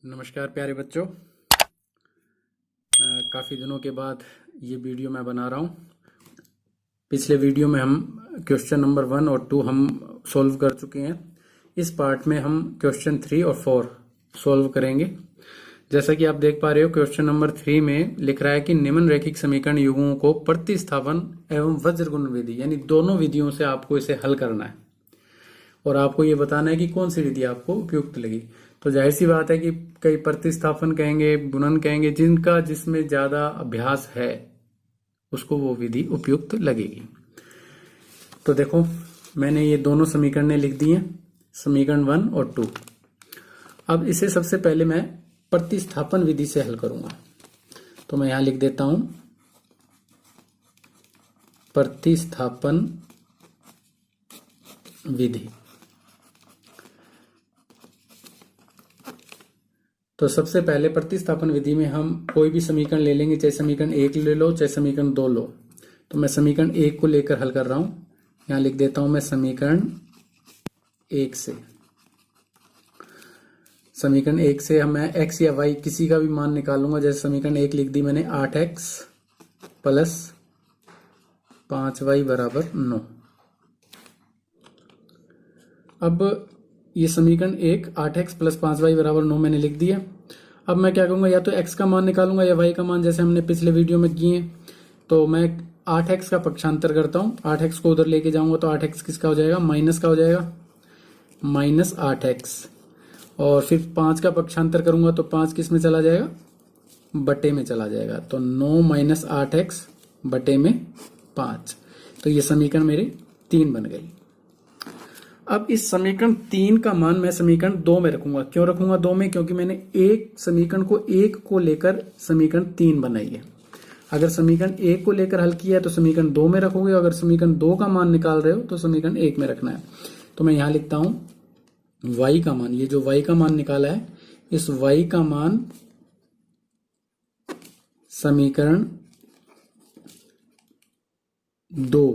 नमस्कार प्यारे बच्चों। काफ़ी दिनों के बाद ये वीडियो मैं बना रहा हूँ। पिछले वीडियो में हम क्वेश्चन नंबर 1 और 2 हम सॉल्व कर चुके हैं। इस पार्ट में हम क्वेश्चन 3 और 4 सॉल्व करेंगे। जैसा कि आप देख पा रहे हो, क्वेश्चन नंबर 3 में लिख रहा है कि निम्न रैखिक समीकरण युग्मों को प्रतिस्थापन एवं वज्रगुण विधि, यानी दोनों विधियों से आपको इसे हल करना है और आपको ये बताना है कि कौन सी विधि आपको उपयुक्त लगी। तो जाहिर सी बात है कि कई प्रतिस्थापन कहेंगे, गुणन कहेंगे, जिसमें ज्यादा अभ्यास है उसको वो विधि उपयुक्त लगेगी। तो देखो, मैंने ये दोनों समीकरण लिख दिए, समीकरण 1 और 2। अब इसे सबसे पहले मैं प्रतिस्थापन विधि से हल करूंगा। तो मैं यहां लिख देता हूं प्रतिस्थापन विधि। तो सबसे पहले प्रतिस्थापन विधि में हम कोई भी समीकरण ले लेंगे, चाहे समीकरण 1 ले लो चाहे समीकरण 2 लो। तो मैं समीकरण 1 को लेकर हल कर रहा हूं। यहां लिख देता हूं मैं समीकरण 1 से। समीकरण 1 से मैं x या y किसी का भी मान निकालूंगा। जैसे समीकरण 1 लिख दी मैंने 8x प्लस 5y बराबर 9। अब ये समीकरण 1 8x प्लस 5y बराबर 9 मैंने लिख दिया। अब मैं क्या करूंगा, या तो x का मान निकालूंगा या y का मान, जैसे हमने पिछले वीडियो में किए। तो मैं 8x का पक्षांतर करता हूं। 8x को उधर लेके जाऊंगा तो 8x किसका हो जाएगा, माइनस का हो जाएगा, माइनस 8x। और फिर 5 का पक्षांतर करूंगा तो 5 किस में चला जाएगा, बटे में चला जाएगा। तो 9 माइनस 8x बटे में 5। तो ये समीकरण मेरी 3 बन गई। अब इस समीकरण 3 का मान मैं समीकरण 2 में रखूंगा। क्यों रखूंगा 2 में, क्योंकि मैंने एक समीकरण को 1 को लेकर समीकरण 3 बनाई है। अगर समीकरण 1 को लेकर हल किया है तो समीकरण 2 में रखोगे, अगर समीकरण 2 का मान निकाल रहे हो तो समीकरण 1 में रखना है। तो मैं यहां लिखता हूं y का मान, ये जो y का मान निकाला है, इस y का मान समीकरण 2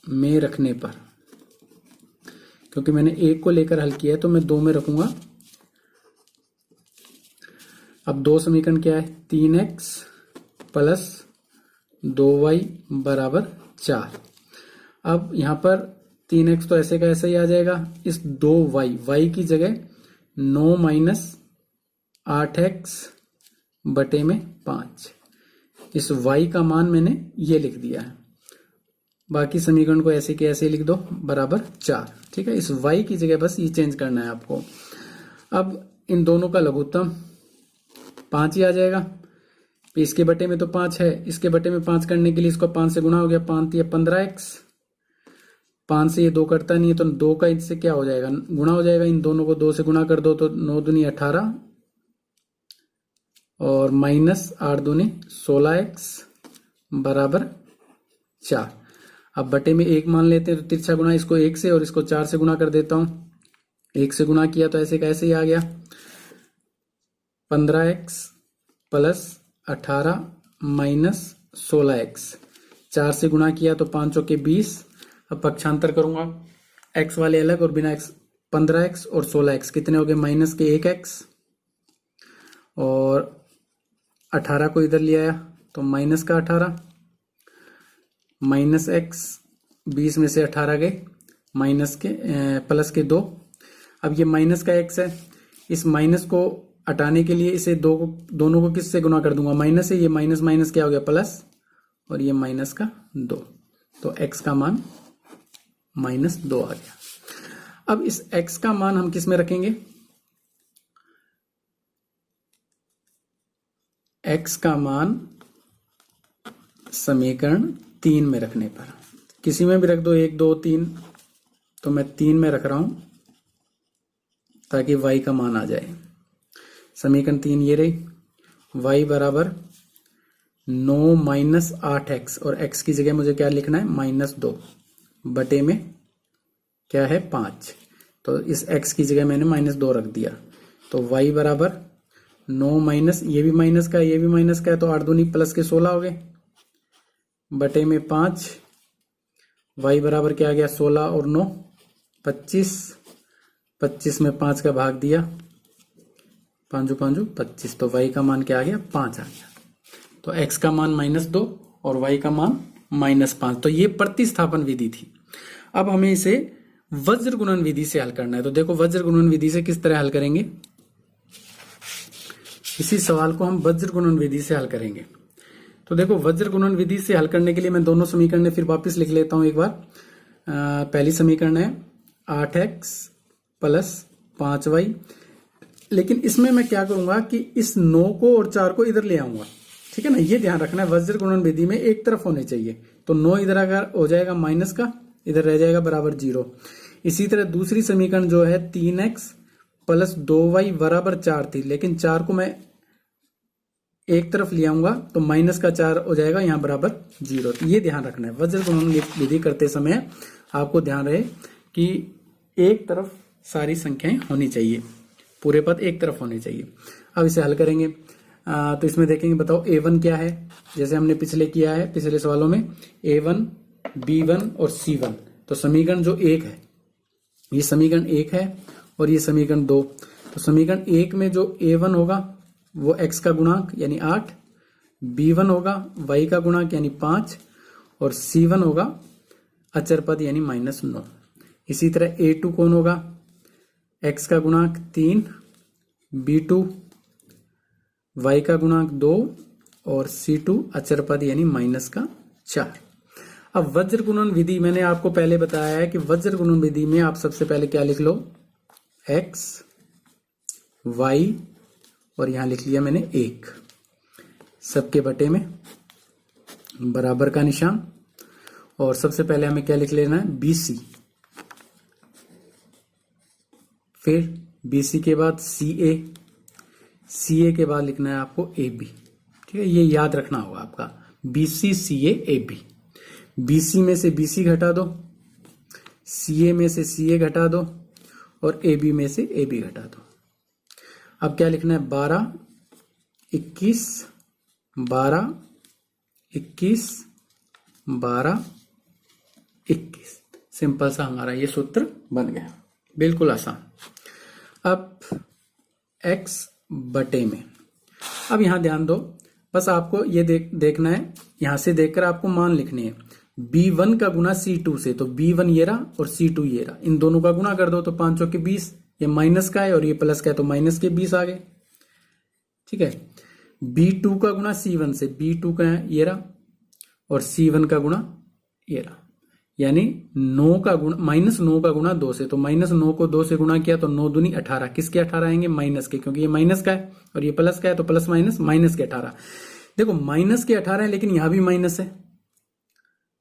में रखने पर, क्योंकि मैंने 1 को लेकर हल किया है तो मैं 2 में रखूंगा। अब 2 समीकरण क्या है, 3x प्लस 2y बराबर 4। अब यहां पर 3x तो ऐसे का ऐसे ही आ जाएगा। इस 2y की जगह 9 माइनस 8x बटे में 5। इस y का मान मैंने ये लिख दिया है। बाकी समीकरण को ऐसे के ऐसे लिख दो, बराबर 4। ठीक है, इस y की जगह बस ये चेंज करना है आपको। अब इन दोनों का लघुत्तम 5 ही आ जाएगा। इसके बटे में तो 5 है, इसके बटे में 5 करने के लिए इसको 5 से गुणा हो गया, 5 या 15x। 5 से ये 2 कटता नहीं है तो 2 का इससे क्या हो जाएगा, गुणा हो जाएगा। इन दोनों को 2 से गुणा कर दो तो 9 दूनी 18 और माइनस 8 दूनी 16x बराबर 4। अब बटे में 1 मान लेते हैं तो तिरछा गुणा इसको 1 से और इसको 4 से गुणा कर देता हूं। 1 से गुणा किया तो ऐसे कैसे ही आ गया, 15x प्लस 18 माइनस 16x। 4 से गुणा किया तो 5 चौके 20। अब पक्षांतर करूंगा, x वाले अलग और बिना x, 15x और 16x कितने हो गए, माइनस के 1x। और 18 को इधर ले आया तो माइनस का 18 माइनस x, 20 में से 18 गए, माइनस के प्लस के 2। अब ये माइनस का x है, इस माइनस को हटाने के लिए इसे दोनों को किससे गुणा कर दूंगा, माइनस से। ये माइनस माइनस क्या हो गया, प्लस, और ये माइनस का 2। तो x का मान माइनस 2 आ गया। अब इस x का मान हम किस में रखेंगे, x का मान समीकरण 3 में रखने पर, किसी में भी रख दो, 1 2 3, तो मैं 3 में रख रहा हूं ताकि y का मान आ जाए। समीकरण 3 ये रही, y बराबर 9 माइनस 8x और x की जगह मुझे क्या लिखना है, माइनस 2 बटे में क्या है 5। तो इस x की जगह मैंने माइनस 2 रख दिया। तो y बराबर 9 माइनस, ये भी माइनस का है ये भी माइनस का है, तो 8 दूनी प्लस के 16 हो गए, बटे में 5। y बराबर क्या आ गया, 16 और 9 25। 25 में 5 का भाग दिया, 5 5 25, तो y का मान क्या आ गया 5 आ गया। तो x का मान -2 और y का मान -5। तो ये प्रतिस्थापन विधि थी। अब हमें इसे वज्र गुणन विधि से हल करना है। तो देखो वज्र गुणन विधि से किस तरह हल करेंगे, इसी सवाल को हम वज्र गुणन विधि से हल करेंगे। तो देखो वज्र गुणन विधि से हल करने के लिए मैं दोनों समीकरण फिर वापस लिख लेता हूं एक बार। पहली समीकरण है 8x + 5y, लेकिन इसमें मैं क्या करूंगा कि इस 9 को और 4 को इधर ले आऊंगा, ठीक है ना। ये ध्यान रखना है, वज्र गुणन विधि में एक तरफ होने चाहिए। तो 9 इधर अगर हो जाएगा माइनस का, इधर रह जाएगा बराबर 0। इसी तरह दूसरी समीकरण जो है 3x + 2y बराबर 4 थी, लेकिन 4 को मैं एक तरफ ले आऊंगा तो -4 हो जाएगा यहाँ बराबर 0। तो ये ध्यान रखना है, वज्र गुणन विधि करते समय आपको ध्यान रहे कि एक तरफ सारी संख्याएं होनी चाहिए, पूरे पद एक तरफ होने चाहिए। अब इसे हल करेंगे। तो इसमें देखेंगे, बताओ a1 क्या है, जैसे हमने पिछले किया है, पिछले सवालों में a1 b1 और c1। तो समीकरण जो 1 है, ये समीकरण 1 है और ये समीकरण 2। तो समीकरण 1 में जो a1 होगा वो x का गुणांक यानी 8, b1 होगा y का गुणांक यानी 5 और c1 होगा अचर पद यानी -9। इसी तरह a2 कौन होगा, x का गुणांक 3, b2 y का गुणांक 2 और c2 अचर पद यानी -4। अब वज्र गुणन विधि मैंने आपको पहले बताया है कि वज्र गुणन विधि में आप सबसे पहले क्या लिख लो, x y और यहां लिख लिया मैंने 1, सबके बटे में बराबर का निशान। और सबसे पहले हमें क्या लिख लेना है, BC, फिर BC के बाद CA, CA के बाद लिखना है आपको AB, ठीक है। ये याद रखना होगा आपका, BC CA AB। BC में से BC घटा दो, CA में से CA घटा दो और AB में से AB घटा दो। अब क्या लिखना है, 12 21 12 21 12 21। सिंपल सा हमारा ये सूत्र बन गया, बिल्कुल आसान। अब x बटे में, अब यहां ध्यान दो, बस आपको ये देखना है, यहां से देखकर आपको मान लिखने हैं। b1 का गुना c2 से, तो b1 ये रहा और c2 ये रहा, इन दोनों का गुना कर दो तो 5 चौके 20, ये माइनस का है और ये प्लस का है तो माइनस के 20 आ गए, ठीक है। b2 का गुना c1 से, b2 का है ये रहा और c1 का गुना ये रहा, यानी 9 का गुणा -9 का गुणा 2 से, तो -9 को 2 से गुणा किया तो 9 दूनी 18। किसके 18 आएंगे, माइनस के, क्योंकि ये माइनस का है और ये प्लस का है तो प्लस माइनस के 18। देखो माइनस के 18 है लेकिन यहां भी माइनस है,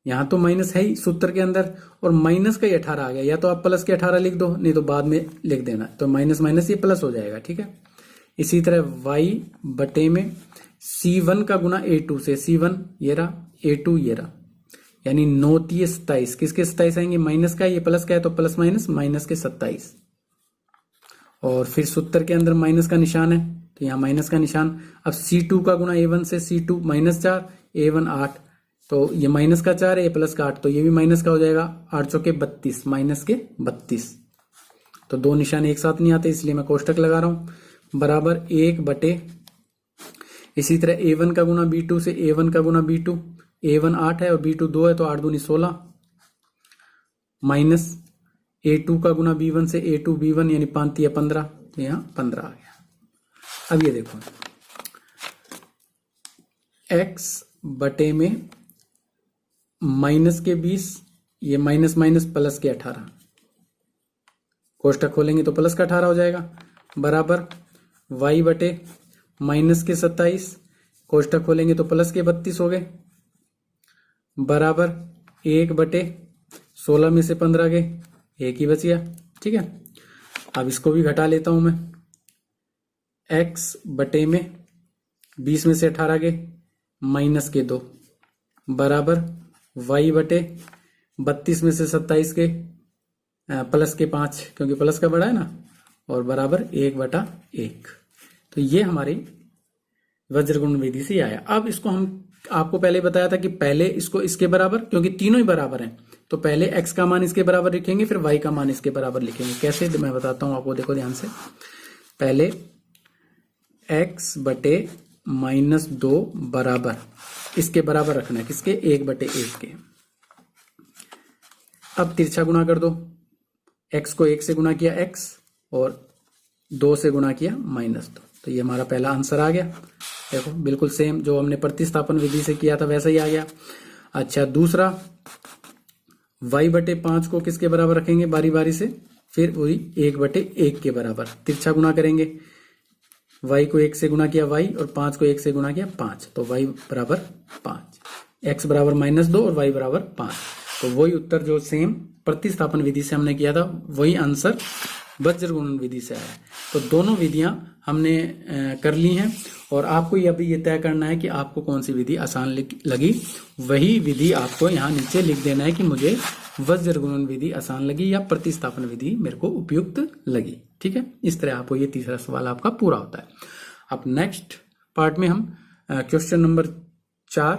यहां तो माइनस है ही सूत्र के अंदर और माइनस का ही 18 आ गया। या तो आप प्लस के 18 लिख दो, नहीं तो बाद में लिख देना, तो माइनस माइनस ये प्लस हो जाएगा, ठीक है। इसी तरह y बटे में c1 का गुना a2 से, c1 ये रहा, a2 ये रहा, यानी 9 3 27। किसके 27 आएंगे, माइनस का, ये प्लस का है तो प्लस माइनस के 27। और फिर सूत्र के अंदर माइनस का निशान है तो यहाँ माइनस का निशान। अब c2 का गुना a1 से, c2 -4 a1 8, तो ये माइनस का 4 है, ये प्लस का 8, तो ये भी माइनस का हो जाएगा, 8 चौके 32 माइनस के 32। तो दो निशान एक साथ नहीं आते इसलिए मैं कोष्टक लगा रहा हूं, बराबर 1 बटे, इसी तरह a1 का गुना b2 से, a1 का गुना b2, a1 8 है और b2 2 है तो 8 दूनी 16, माइनस a2 का गुना b1 से, a2 b1 यानी 5 या 15, तो यहाँ 15 आ गया। अब ये देखो x बटे में माइनस के 20, ये माइनस माइनस प्लस के 18, कोष्टक खोलेंगे तो प्लस का 18 हो जाएगा, बराबर y बटे माइनस के 27, कोष्टक खोलेंगे तो प्लस के 32 हो गए, बराबर 1 बटे 16 में से 15 गए, 1 ही बच गया, ठीक है। अब इसको भी घटा लेता हूं मैं, x बटे में 20 में से 18 गए, माइनस के 2, बराबर y बटे 32 में से 27 के प्लस के 5, क्योंकि प्लस का बड़ा है ना, और बराबर 1/1। तो ये हमारी वज्रगुण विधि से आया। अब इसको हम आपको पहले बताया था कि पहले इसको इसके बराबर, क्योंकि तीनों ही बराबर हैं, तो पहले x का मान इसके बराबर लिखेंगे, फिर y का मान इसके बराबर लिखेंगे। कैसे, मैं बताता हूं आपको, देखो ध्यान से। पहले x बटे -2 बराबर, इसके बराबर रखना है, किसके? 1/1 के। अब तिरछा गुणा कर दो, x को 1 से गुणा किया x और 2 से गुणा किया -2, तो ये हमारा पहला आंसर आ गया। देखो बिल्कुल सेम जो हमने प्रतिस्थापन विधि से किया था वैसा ही आ गया। अच्छा दूसरा, y/5 को किसके बराबर रखेंगे बारी बारी से? फिर वही 1/1 के बराबर तिरछा गुणा करेंगे। y को 1 से गुणा किया y और 5 को 1 से गुणा किया 5, तो y बराबर 5, x बराबर -2 और y बराबर 5। तो वही उत्तर जो सेम प्रतिस्थापन विधि से हमने किया था वही आंसर वज्र गुणन विधि से आया। तो दोनों विधियां हमने कर ली हैं और आपको अभी ये तय करना है कि आपको कौन सी विधि आसान लगी। वही विधि आपको यहाँ नीचे लिख देना है कि मुझे वज्र गुणन विधि आसान लगी या प्रतिस्थापन विधि मेरे को उपयुक्त लगी। ठीक है, इस तरह आपको ये तीसरा सवाल आपका पूरा होता है। अब नेक्स्ट पार्ट में हम क्वेश्चन नंबर 4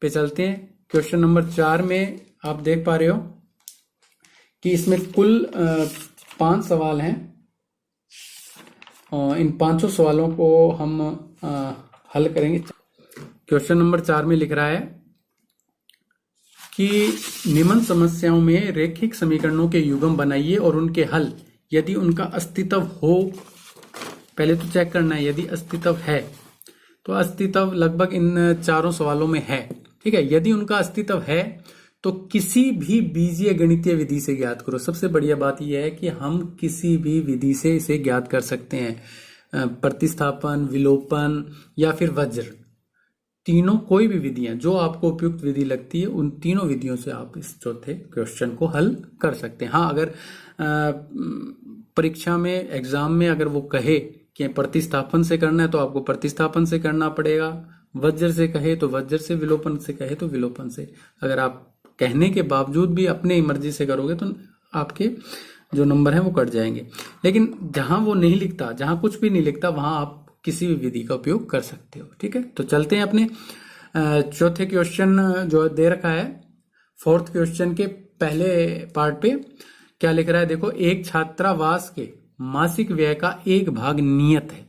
पे चलते हैं। क्वेश्चन नंबर 4 में आप देख पा रहे हो कि इसमें कुल 5 सवाल हैं और इन 5 सवालों को हम हल करेंगे। क्वेश्चन नंबर 4 में लिख रहा है कि निम्न समस्याओं में रैखिक समीकरणों के युग्म बनाइए और उनके हल यदि उनका अस्तित्व हो। पहले तो चेक करना है यदि अस्तित्व है, तो अस्तित्व लगभग इन चारों सवालों में है। ठीक है, यदि उनका अस्तित्व है तो किसी भी बीजीय गणितीय विधि से ज्ञात करो। सबसे बढ़िया बात यह है कि हम किसी भी विधि से इसे ज्ञात कर सकते हैं, प्रतिस्थापन, विलोपन या फिर वज्र, तीनों कोई भी विधियां जो आपको उपयुक्त विधि लगती है उन तीनों विधियों से आप इस चौथे क्वेश्चन को हल कर सकते हैं। हाँ, अगर परीक्षा में एग्जाम में अगर वो कहे कि प्रतिस्थापन से करना है तो आपको प्रतिस्थापन से करना पड़ेगा, वज्र से कहे तो वज्र से, विलोपन से कहे तो विलोपन से। अगर आप कहने के बावजूद भी अपनी मर्जी से करोगे तो आपके जो नंबर हैं वो कट जाएंगे। लेकिन जहां वो नहीं लिखता, जहां कुछ भी नहीं लिखता, वहां आप किसी भी विधि का उपयोग कर सकते हो। ठीक है, तो चलते हैं अपने चौथे क्वेश्चन जो दे रखा है। फोर्थ क्वेश्चन के पहले पार्ट पे क्या लिख रहा है देखो, एक छात्रावास के मासिक व्यय का 1 भाग नियत है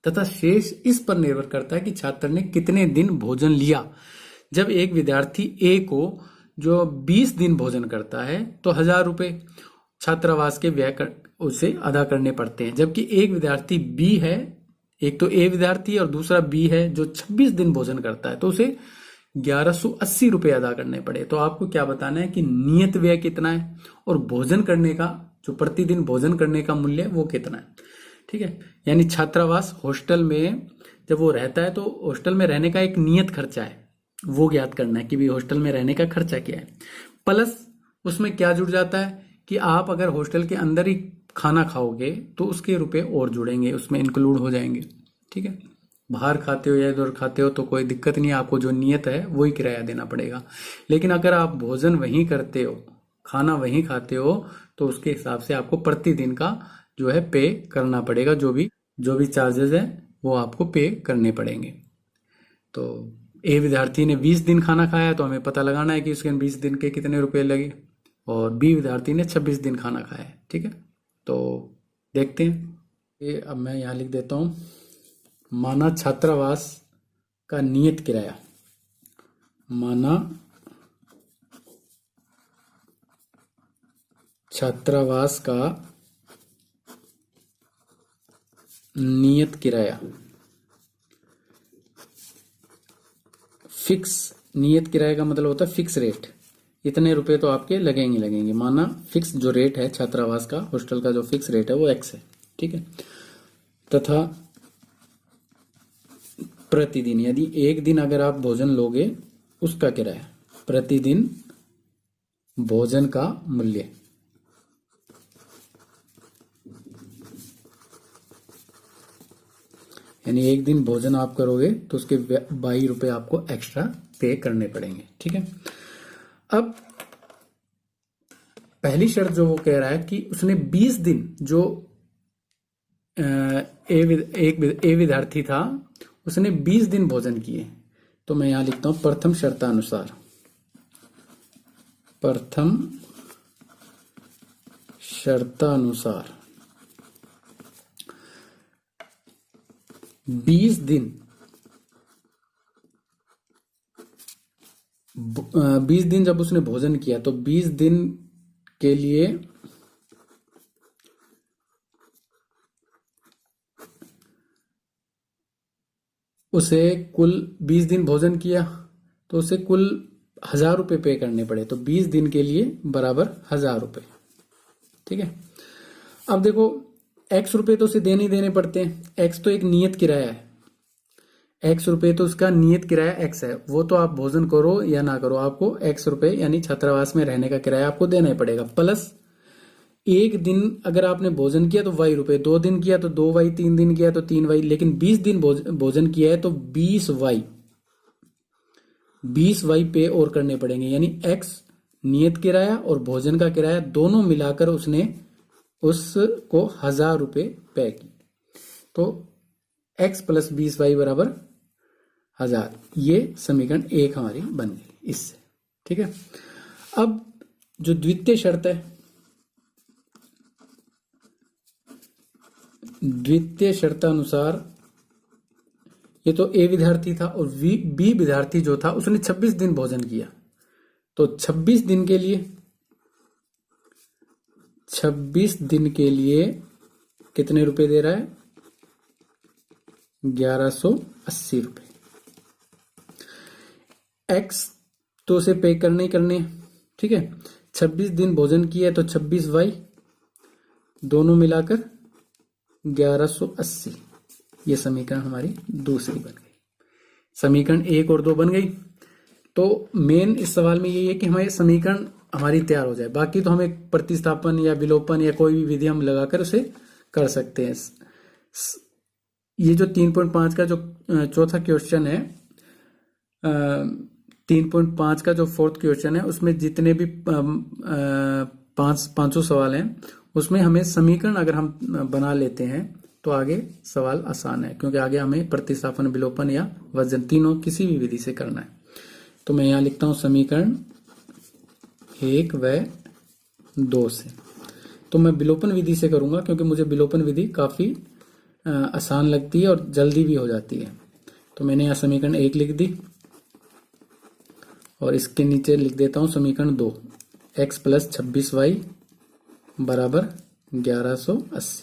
तथा शेष इस पर निर्भर करता है कि छात्र ने कितने दिन भोजन लिया। जब एक विद्यार्थी ए को जो 20 दिन भोजन करता है तो 1000 रुपए छात्रावास के व्यय उसे अदा करने पड़ते हैं। जबकि एक विद्यार्थी बी है, एक तो ए विद्यार्थी और दूसरा बी है जो 26 दिन भोजन करता है, तो उसे 1180 रुपए अदा करने पड़े। तो आपको क्या बताना है कि नियत व्यय कितना है और भोजन करने का जो प्रतिदिन भोजन करने का मूल्य वो कितना है। ठीक है, यानी छात्रावास हॉस्टल में जब वो रहता है तो हॉस्टल में रहने का एक नियत खर्चा है, वो ज्ञात करना है कि भी हॉस्टल में रहने का खर्चा क्या है। प्लस उसमें क्या जुड़ जाता है कि आप अगर हॉस्टल के अंदर ही खाना खाओगे तो उसके रुपए और जुड़ेंगे, उसमें इंक्लूड हो जाएंगे। ठीक है, बाहर खाते हो या इधर खाते हो तो कोई दिक्कत नहीं है, आपको जो नियत है वही किराया देना पड़ेगा। लेकिन अगर आप भोजन वहीं करते हो, खाना वहीं खाते हो, तो उसके हिसाब से आपको प्रतिदिन का जो है पे करना पड़ेगा, जो भी चार्जेस है वो आपको पे करने पड़ेंगे। तो ए विद्यार्थी ने 20 दिन खाना खाया तो हमें पता लगाना है कि उसके 20 दिन के कितने रुपए लगे, और बी विद्यार्थी ने 26 दिन खाना खाया है। ठीक है, तो देखते हैं। ये अब मैं यहाँ लिख देता हूँ, माना छात्रावास का नियत किराया, माना छात्रावास का नियत किराया, फिक्स, नियत किराए का मतलब होता है फिक्स रेट, इतने रुपए तो आपके लगेंगे। माना फिक्स जो रेट है छात्रावास का, हॉस्टल का जो फिक्स रेट है वो x है। ठीक है, तथा प्रतिदिन, यदि एक दिन अगर आप भोजन लोगे उसका किराया, प्रतिदिन भोजन का मूल्य, यानी एक दिन भोजन आप करोगे तो उसके 22 रुपए आपको एक्स्ट्रा पे करने पड़ेंगे। ठीक है, अब पहली शर्त जो वो कह रहा है कि उसने 20 दिन जो ए विद्यार्थी था उसने 20 दिन भोजन किए, तो मैं यहां लिखता हूं प्रथम शर्तानुसार, प्रथम शर्तानुसार 20 दिन 20 दिन जब उसने भोजन किया तो 20 दिन के लिए उसे कुल 20 दिन भोजन किया तो उसे कुल 1000 रुपये पे करने पड़े। तो 20 दिन के लिए बराबर 1000 रुपये। ठीक है, अब देखो x रुपये तो उसे देने ही देने पड़ते हैं। x तो एक नियत किराया है, x रुपये तो उसका नियत किराया x है। वो तो आप भोजन करो या ना करो, आपको x रुपये यानी छात्रावास में रहने का किराया आपको देना ही पड़ेगा। प्लस एक दिन अगर आपने भोजन किया तो y रुपये, 2 दिन किया तो 2y, 3 दिन किया तो 3y, लेकिन 20 दिन भोजन किया है तो 20y पे और करने पड़ेंगे। यानी x नियत किराया और भोजन का किराया दोनों मिलाकर उसने उसको 1000 रुपये पे की। तो x प्लस 20y बराबर 1000। ये समीकरण 1 हमारी बन गई इससे। ठीक है, अब जो द्वितीय शर्त है, द्वितीय शर्तानुसार ये तो ए विद्यार्थी था और बी विद्यार्थी जो था उसने 26 दिन भोजन किया। तो 26 दिन के लिए कितने रुपए दे रहा है? 1180 रुपए। एक्स तो उसे पे करने ही करने हैं। ठीक है, 26 दिन भोजन किया तो 26y दोनों मिलाकर 1180। ये समीकरण हमारी दूसरी बन गई। समीकरण 1 और 2 बन गई। तो मेन इस सवाल में यही है कि हमारे समीकरण हमारी तैयार हो जाए। बाकी तो हमें प्रतिस्थापन या विलोपन या कोई भी विधि हम लगाकर उसे कर सकते हैं। ये जो 3.5 का जो चौथा क्वेश्चन है, 3.5 का जो फोर्थ क्वेश्चन है, उसमें जितने भी पांचों सवाल हैं उसमें हमें समीकरण अगर हम बना लेते हैं तो आगे सवाल आसान है, क्योंकि आगे हमें प्रतिस्थापन, विलोपन या वजन तीनों किसी भी विधि से करना है। तो मैं यहां लिखता हूं समीकरण 1 व 2 से। तो मैं विलोपन विधि से करूंगा क्योंकि मुझे विलोपन विधि काफी आसान लगती है और जल्दी भी हो जाती है। तो मैंने यहां समीकरण 1 लिख दी और इसके नीचे लिख देता हूं समीकरण 2, x प्लस 26y बराबर 1180।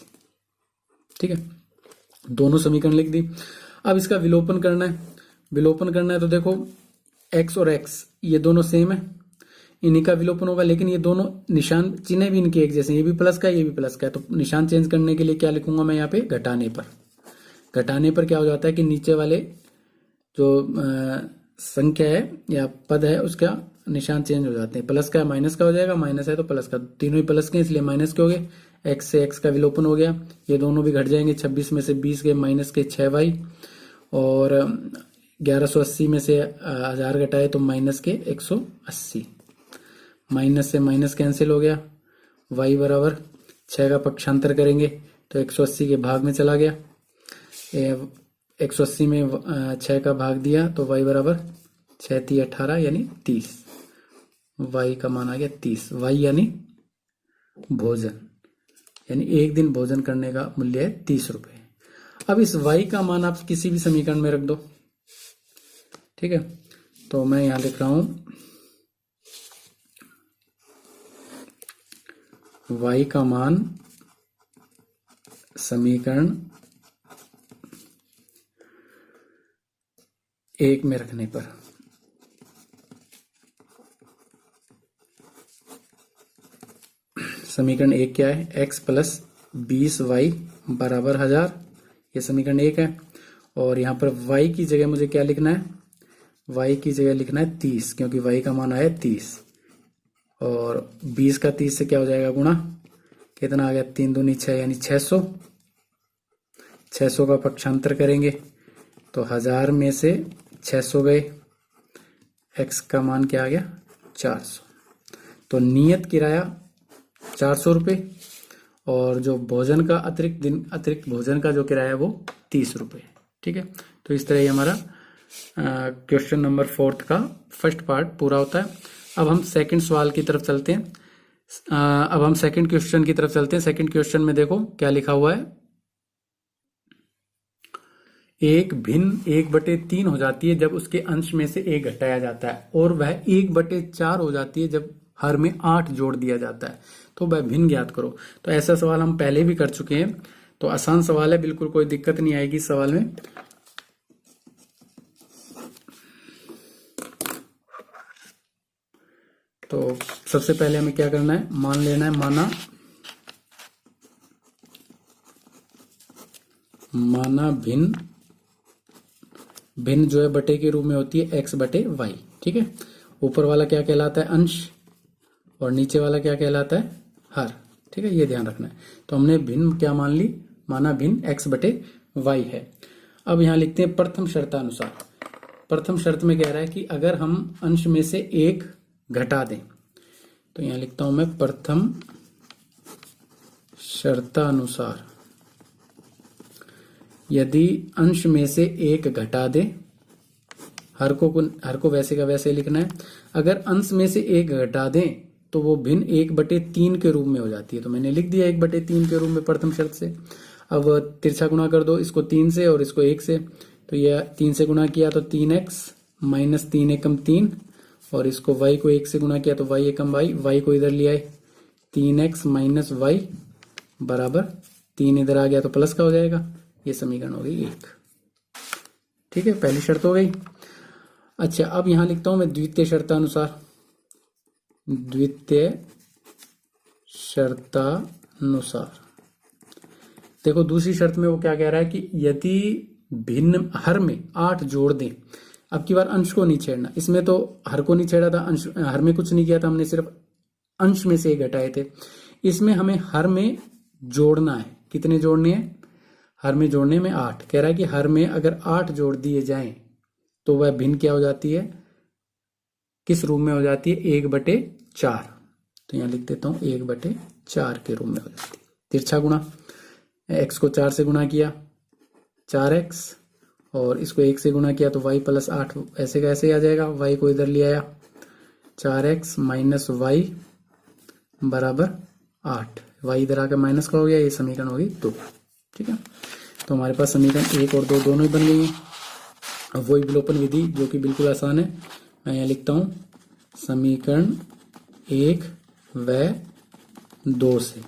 ठीक है, दोनों समीकरण लिख दी। अब इसका विलोपन करना है। विलोपन करना है तो देखो x और x ये दोनों सेम है, इन्हीं का विलोपन होगा, लेकिन ये दोनों निशान चिन्ह भी इनके एक जैसे, ये भी प्लस का ये भी प्लस का है। तो निशान चेंज करने के लिए क्या लिखूंगा मैं यहाँ पे? घटाने पर। घटाने पर क्या हो जाता है कि नीचे वाले जो संख्या है या पद है उसका निशान चेंज हो जाते हैं। प्लस का माइनस का हो जाएगा, माइनस है तो प्लस का, तीनों ही प्लस के इसलिए माइनस के हो गए। x से x का विलोपन हो गया, ये दोनों भी घट जाएंगे। 26 में से 20 गए, माइनस के 6y, और 1180 में से 1000 घटाए तो माइनस के 180। माइनस से माइनस कैंसिल हो गया, y बराबर 6 का पक्षांतर करेंगे तो 180 के भाग में चला गया। 180 में 6 का भाग दिया तो y बराबर 6 × 18 यानी 30। y का मान आ गया 30। y यानी भोजन, यानी एक दिन भोजन करने का मूल्य है 30 रुपए। अब इस y का मान आप किसी भी समीकरण में रख दो। ठीक है, तो मैं यहां लिख रहा हूं y का मान समीकरण 1 में रखने पर समीकरण 1 क्या है? x प्लस 20y बराबर 1000। ये समीकरण 1 है। और यहाँ पर y की जगह मुझे क्या लिखना है? y की जगह लिखना है 30, क्योंकि y का मान आया 30। और 20 का 30 से क्या हो जाएगा? गुणा। कितना आ गया? 3 दूनी 6 यानी 600। 600 का पक्षांतर करेंगे तो 1000 में से 600 गए, x का मान क्या आ गया? 400। तो नियत किराया 400 रुपये और जो भोजन का अतिरिक्त भोजन का जो किराया है वो 30 रुपये। ठीक है, तो इस तरह ये हमारा क्वेश्चन नंबर 4 का फर्स्ट पार्ट पूरा होता है। अब हम सेकंड सवाल की तरफ चलते हैं। अब हम सेकंड क्वेश्चन की तरफ चलते हैं। सेकंड क्वेश्चन में देखो क्या लिखा हुआ है। एक भिन्न 1/3 हो जाती है जब उसके अंश में से 1 घटाया जाता है, और वह 1/4 हो जाती है जब हर में 8 जोड़ दिया जाता है। तो वह भिन्न ज्ञात करो। तो ऐसा सवाल हम पहले भी कर चुके हैं, तो आसान सवाल है, बिल्कुल कोई दिक्कत नहीं आएगी इस सवाल में। तो सबसे पहले हमें क्या करना है, मान लेना है, माना भिन्न जो है बटे के रूप में होती है x/y। ठीक है, ऊपर वाला क्या कहलाता है, अंश, और नीचे वाला क्या कहलाता है, हर। ठीक है, ये ध्यान रखना है। तो हमने भिन्न क्या मान ली, माना भिन्न x/y है। अब यहां लिखते हैं प्रथम शर्तानुसार। प्रथम शर्त में कह रहा है कि अगर हम अंश में से 1 घटा दें, तो यहां लिखता हूं मैं प्रथम शर्तानुसार, यदि अंश में से 1 घटा दे, हर को वैसे का वैसे लिखना है। अगर अंश में से 1 घटा दें तो वो भिन्न 1/3 के रूप में हो जाती है। तो मैंने लिख दिया 1/3 के रूप में प्रथम शर्त से। अब तिरछा गुणा कर दो, इसको 3 से और इसको 1 से। तो यह 3 से गुणा किया तो 3x माइनस 3 एकम 3, और इसको y को 1 से गुणा किया तो y एकम y को इधर ले आए, 3x माइनस y बराबर 3 इधर आ गया तो प्लस का हो जाएगा। ये समीकरण हो गई 1। ठीक है, पहली शर्त हो गई। अच्छा, अब यहां लिखता हूं मैं द्वितीय शर्तानुसार। द्वितीय शर्तानुसार देखो, दूसरी शर्त में वो क्या कह रहा है कि यदि भिन्न हर में 8 जोड़ दें। अब की बार अंश को नहीं छेड़ना, इसमें तो हर को नहीं छेड़ा था, अंश हर में कुछ नहीं किया था, हमने सिर्फ अंश में से 1 घटाए थे। इसमें हमें हर में जोड़ना है। कितने जोड़ने हैं, हर में जोड़ने में 8। कह रहा है कि हर में अगर 8 जोड़ दिए जाएं तो वह भिन्न क्या हो जाती है, किस रूप में हो जाती है, 1/4। तो यहां लिख देता हूं 1/4 के रूप में हो जाती है। तिरछा गुणा, x को 4 से गुणा किया 4x, और इसको 1 से गुणा किया तो y प्लस 8 ऐसे का ऐसे आ जाएगा। y को इधर ले आया, 4x माइनस y बराबर 8। y इधर आकर माइनस का हो गया, ये समीकरण होगी 2। ठीक है, तो हमारे पास समीकरण 1 और 2 दोनों ही बन गई हैं। अब वही विलोपन विधि जो कि बिल्कुल आसान है, मैं यहाँ लिखता हूं समीकरण 1 व 2 से।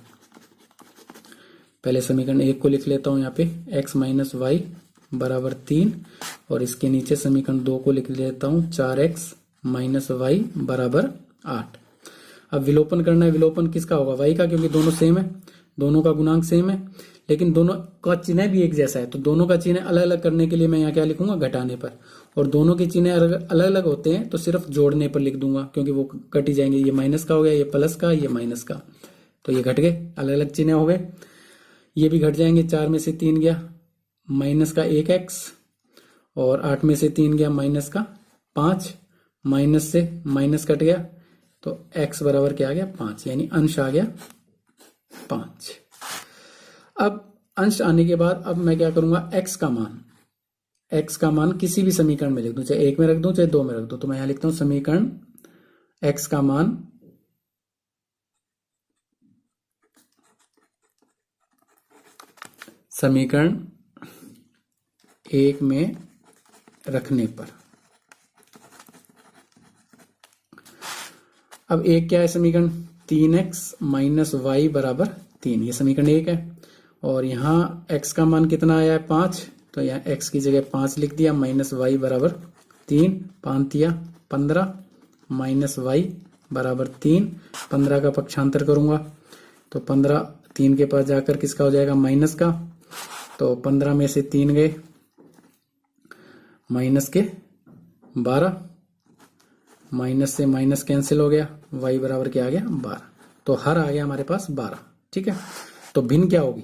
पहले समीकरण 1 को लिख लेता हूं यहाँ पे, x माइनस वाई बराबर 3, और इसके नीचे समीकरण 2 को लिख लेता हूं 4x माइनस वाई बराबर 8। अब विलोपन करना है। विलोपन किसका होगा, y का, क्योंकि दोनों सेम है, दोनों का गुणांक सेम है, लेकिन दोनों का चिन्ह भी एक जैसा है। तो दोनों का चिन्ह अलग अलग करने के लिए मैं यहाँ क्या लिखूंगा, घटाने पर। और दोनों के चिन्ह अलग अलग होते हैं तो सिर्फ जोड़ने पर लिख दूंगा, क्योंकि वो कट ही जाएंगे। ये माइनस का हो गया, ये प्लस का, ये माइनस का, तो ये घट गए, अलग अलग चिन्ह हो गए। ये भी घट जाएंगे, 4 में से 3 गया माइनस का 1x, और 8 में से 3 गया माइनस का 5, माइनस से माइनस कट गया तो x बराबर क्या आ गया, 5, यानी अंश आ गया 5। अब अंश आने के बाद अब मैं क्या करूंगा, x का मान किसी भी समीकरण में लिख दूं, चाहे 1 में रख दूं चाहे 2 में रख दूं। तो मैं यहां लिखता हूं समीकरण x का मान समीकरण 1 में रखने पर। अब 1 क्या है समीकरण, 3x माइनस वाई बराबर 3, ये समीकरण 1 है। और यहाँ x का मान कितना आया है, 5, तो यहाँ x की जगह 5 लिख दिया, माइनस वाई बराबर 3, 5 दिया 15, माइनस वाई बराबर 3। 15 का पक्षांतर करूंगा तो 15 3 के पास जाकर किसका हो जाएगा, माइनस का। तो 15 में से 3 गए, माइनस के 12, माइनस से माइनस कैंसिल हो गया, y बराबर क्या आ गया, 12। तो हर आ गया हमारे पास 12। ठीक है, तो भिन्न क्या होगी,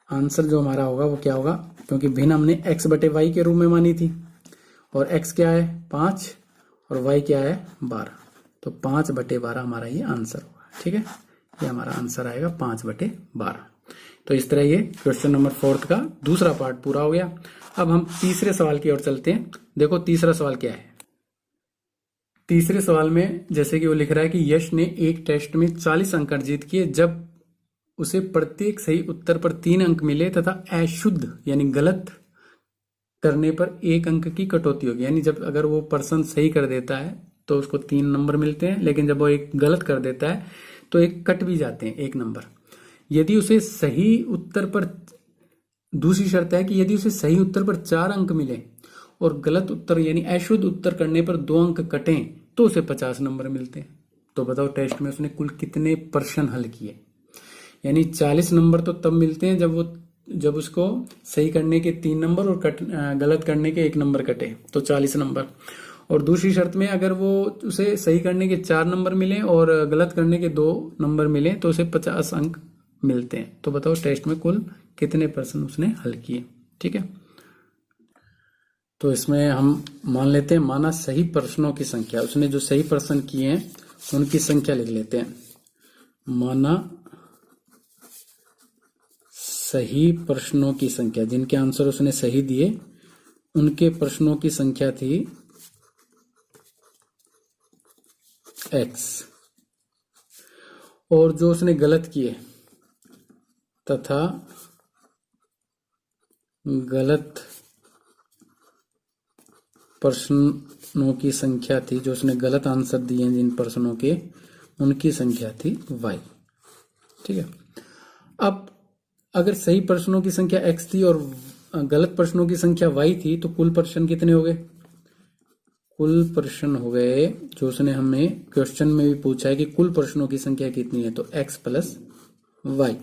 आंसर जो हमारा होगा वो क्या होगा, क्योंकि भिन्न हमने x बटे वाई के रूप में मानी थी, और x क्या है 5 और y क्या है 12, तो 5/12 हमारा ये आंसर होगा। ठीक है, ये हमारा आंसर आएगा 5/12। तो इस तरह ये क्वेश्चन नंबर 4 का दूसरा पार्ट पूरा हो गया। अब हम तीसरे सवाल की ओर चलते हैं। देखो तीसरा सवाल क्या है। तीसरे सवाल में जैसे कि वो लिख रहा है कि यश ने एक टेस्ट में 40 अंक अर्जित किए जब उसे प्रत्येक सही उत्तर पर 3 अंक मिले तथा अशुद्ध यानी गलत करने पर 1 अंक की कटौती होगी। यानी जब अगर वो पर्सन सही कर देता है तो उसको 3 नंबर मिलते हैं, लेकिन जब वो एक गलत कर देता है तो एक कट भी जाते हैं 1 नंबर। यदि उसे सही उत्तर पर, दूसरी शर्त है कि यदि उसे सही उत्तर पर 4 अंक मिले और गलत उत्तर यानी अशुद्ध उत्तर करने पर 2 अंक कटें तो उसे 50 नंबर मिलते हैं। तो बताओ टेस्ट में उसने कुल कितने प्रश्न हल किए। यानी 40 नंबर तो तब मिलते हैं जब उसको सही करने के 3 नंबर और गलत करने के 1 नंबर कटे, तो 40 नंबर। और दूसरी शर्त में अगर वो उसे सही करने के 4 नंबर मिले और गलत करने के 2 नंबर मिले तो उसे 50 अंक मिलते हैं। तो बताओ टेस्ट में कुल कितने प्रश्न उसने हल किए। ठीक है, तो इसमें हम मान लेते हैं, माना सही प्रश्नों की संख्या, उसने जो सही प्रश्न किए हैं उनकी संख्या लिख लेते हैं। माना सही प्रश्नों की संख्या, जिनके आंसर उसने सही दिए उनके प्रश्नों की संख्या थी x, और जो उसने गलत किए तथा गलत प्रश्नों की संख्या थी, जो उसने गलत आंसर दिए जिन प्रश्नों के, उनकी संख्या थी y। ठीक है, अब अगर सही प्रश्नों की संख्या x थी और गलत प्रश्नों की संख्या y थी तो कुल प्रश्न कितने हो गए? कुल प्रश्न हो गए, जो उसने हमें क्वेश्चन में भी पूछा है कि कुल प्रश्नों की संख्या कितनी है, तो x प्लस वाई।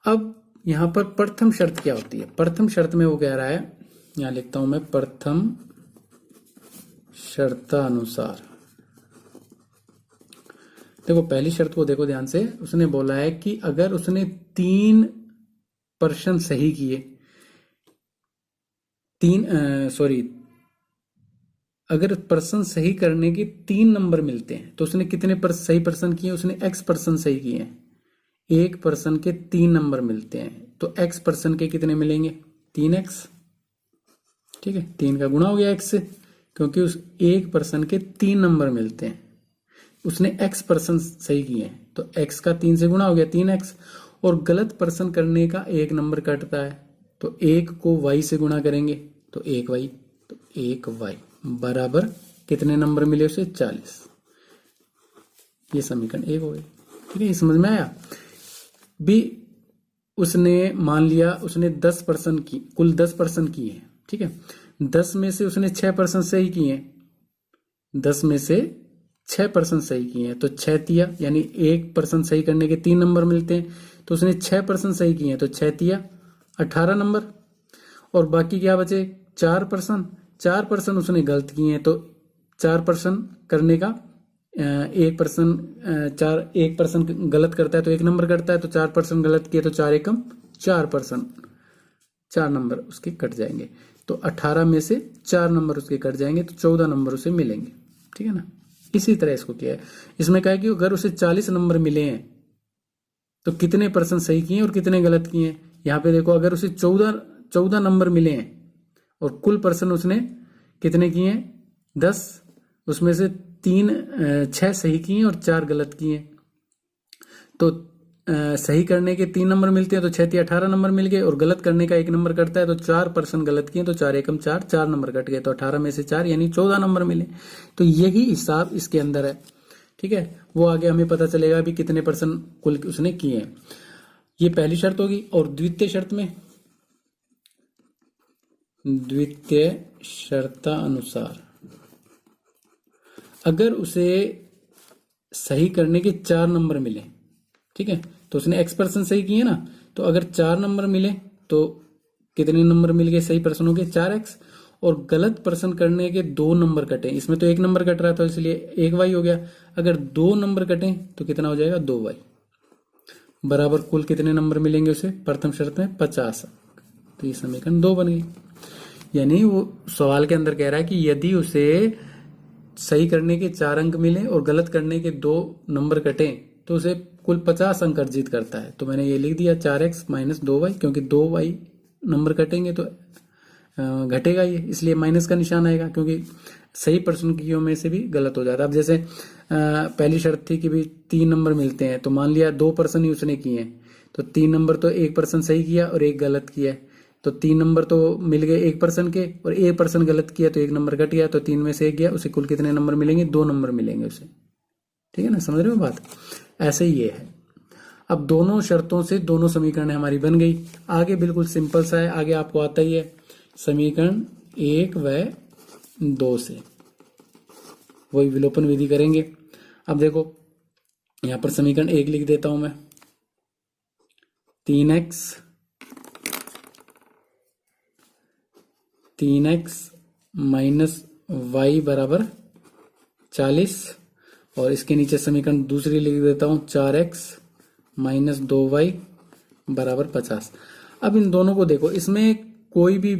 अब यहां पर प्रथम शर्त क्या होती है? प्रथम शर्त में वो कह रहा है, यहां लिखता हूं मैं, प्रथम शर्तानुसार। देखो पहली शर्त को देखो ध्यान से, उसने बोला है कि अगर उसने 3 प्रश्न सही किए, अगर प्रश्न सही करने के 3 नंबर मिलते हैं तो उसने कितने सही प्रश्न किए? उसने x प्रश्न सही किए हैं, एक प्रश्न के 3 नंबर मिलते हैं, तो x प्रश्न के कितने मिलेंगे? 3x। ठीक है, 3 का गुणा हो गया x से, क्योंकि उस एक प्रश्न के 3 नंबर मिलते हैं। उसने x प्रश्न सही किए हैं तो x का 3 से गुणा हो गया 3x, और गलत प्रश्न करने का 1 नंबर कटता है तो 1 को y से गुणा करेंगे तो 1y, तो 1y बराबर कितने नंबर मिले उसे? 40। ये समीकरण 1 हो गई। ठीक है, ये समझ में आया? भी उसने मान लिया उसने 10 प्रश्न की, कुल 10 प्रश्न किए हैं। ठीक है, 10 में से उसने 6 प्रश्न सही किए हैं, 10 में से 6 प्रश्न सही किए हैं तो 6 तिया, यानी एक प्रश्न सही करने के 3 नंबर मिलते हैं, तो उसने 6 प्रश्न सही किए हैं तो 6 तिया 18 नंबर। और बाकी क्या बचे? 4 प्रश्न। 4 प्रश्न उसने गलत किए हैं तो 4 प्रश्न करने का एक प्रश्न गलत करता है तो 1 नंबर कटता है, तो 4 प्रश्न गलत किए तो 4 एकम 4 प्रश्न, 4 नंबर उसके कट जाएंगे। तो 18 में से 4 नंबर उसके कट जाएंगे तो 14 नंबर उसे मिलेंगे। ठीक है ना, इसी तरह इसको किया है। इसमें कहा है कि अगर उसे 40 नंबर मिले हैं तो कितने प्रश्न सही किए और कितने गलत किए हैं। यहाँ पे देखो, अगर उसे 14 नंबर मिले हैं और कुल प्रश्न उसने कितने किए हैं? 10, उसमें से 6 सही किए और 4 गलत किए, तो सही करने के 3 नंबर मिलते हैं तो 6 × 18 नंबर मिल गए, और गलत करने का 1 नंबर कटता है तो 4 प्रश्न गलत किए तो 4 एकम 4, 4 नंबर कट गए, तो 18 में से 4 यानी 14 नंबर मिले। तो यही हिसाब इसके अंदर है। ठीक है, वो आगे हमें पता चलेगा भी कितने प्रश्न कुल उसने किए हैं। ये पहली शर्त होगी। और द्वितीय शर्त में, द्वितीय शर्तानुसार अगर उसे सही करने के 4 नंबर मिले, ठीक है, तो उसने x प्रश्न सही किए ना, तो अगर 4 नंबर मिले तो कितने नंबर मिल गए सही प्रश्नों के? 4x। और गलत प्रश्न करने के 2 नंबर कटे, इसमें तो 1 नंबर कट रहा था इसलिए 1y हो गया। अगर 2 नंबर कटे तो कितना हो जाएगा? 2y बराबर कुल कितने नंबर मिलेंगे उसे? प्रथम शर्त में 50। तो ये समीकरण 2 बन गई। यानी वो सवाल के अंदर कह रहा है कि यदि उसे सही करने के 4 अंक मिले और गलत करने के 2 नंबर कटे तो उसे कुल 50 अंक अर्जित करता है। तो मैंने ये लिख दिया 4x - 2y, क्योंकि 2y नंबर कटेंगे तो घटेगा ये, इसलिए माइनस का निशान आएगा, क्योंकि सही प्रश्न में से भी गलत हो जाता है। अब जैसे पहली शर्त थी कि भी 3 नंबर मिलते हैं, तो मान लिया 2 प्रश्न ही उसने किए हैं तो 3 नंबर तो एक प्रश्न सही किया और एक गलत किया है, तो 3 नंबर तो मिल गए 1% के, और 1% गलत किया तो 1 नंबर घट गया, तो 3 में से 1 गया, उसे कुल कितने नंबर मिलेंगे? 2 नंबर मिलेंगे उसे। ठीक है ना, समझ रहे हो बात? ऐसे ही ये है। अब दोनों शर्तों से दोनों समीकरण हमारी बन गई। आगे बिल्कुल सिंपल सा है, आगे आपको आता ही है। समीकरण 1 व 2 से वही विलोपन विधि करेंगे। अब देखो यहां पर समीकरण 1 लिख देता हूं मैं, 3x माइनस वाई बराबर 40, और इसके नीचे समीकरण दूसरी लिख देता हूं, 4x माइनस 2y बराबर 50। अब इन दोनों को देखो, इसमें कोई भी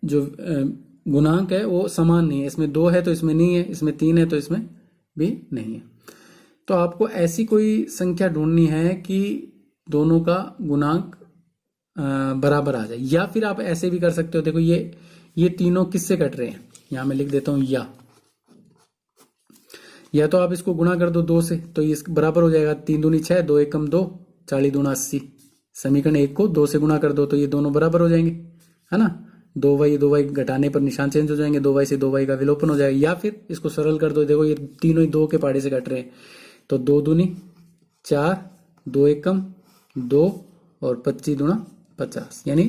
जो गुणांक है वो समान नहीं है। इसमें 2 है तो इसमें नहीं है, इसमें 3 है तो इसमें भी नहीं है। तो आपको ऐसी कोई संख्या ढूंढनी है कि दोनों का गुणांक बराबर आ जाए, या फिर आप ऐसे भी कर सकते हो। देखो ये तीनों किससे कट रहे हैं, यहां मैं लिख देता हूं या तो आप इसको गुणा कर दो 2 से, तो ये बराबर हो जाएगा 3 दूनी 6, 2 एकम 2, 40 दूना 80। समीकरण 1 को 2 से गुणा कर दो तो ये दोनों बराबर हो जाएंगे, है ना। 2y घटाने पर निशान चेंज हो जाएंगे, 2y से 2y का विलोपन हो जाएगा। या फिर इसको सरल कर दो, देखो ये तीनों ही 2 के पहाड़े से कट रहे हैं, तो 2 दूनी 4, 2 एकम 2 और 25 दूना 50, यानी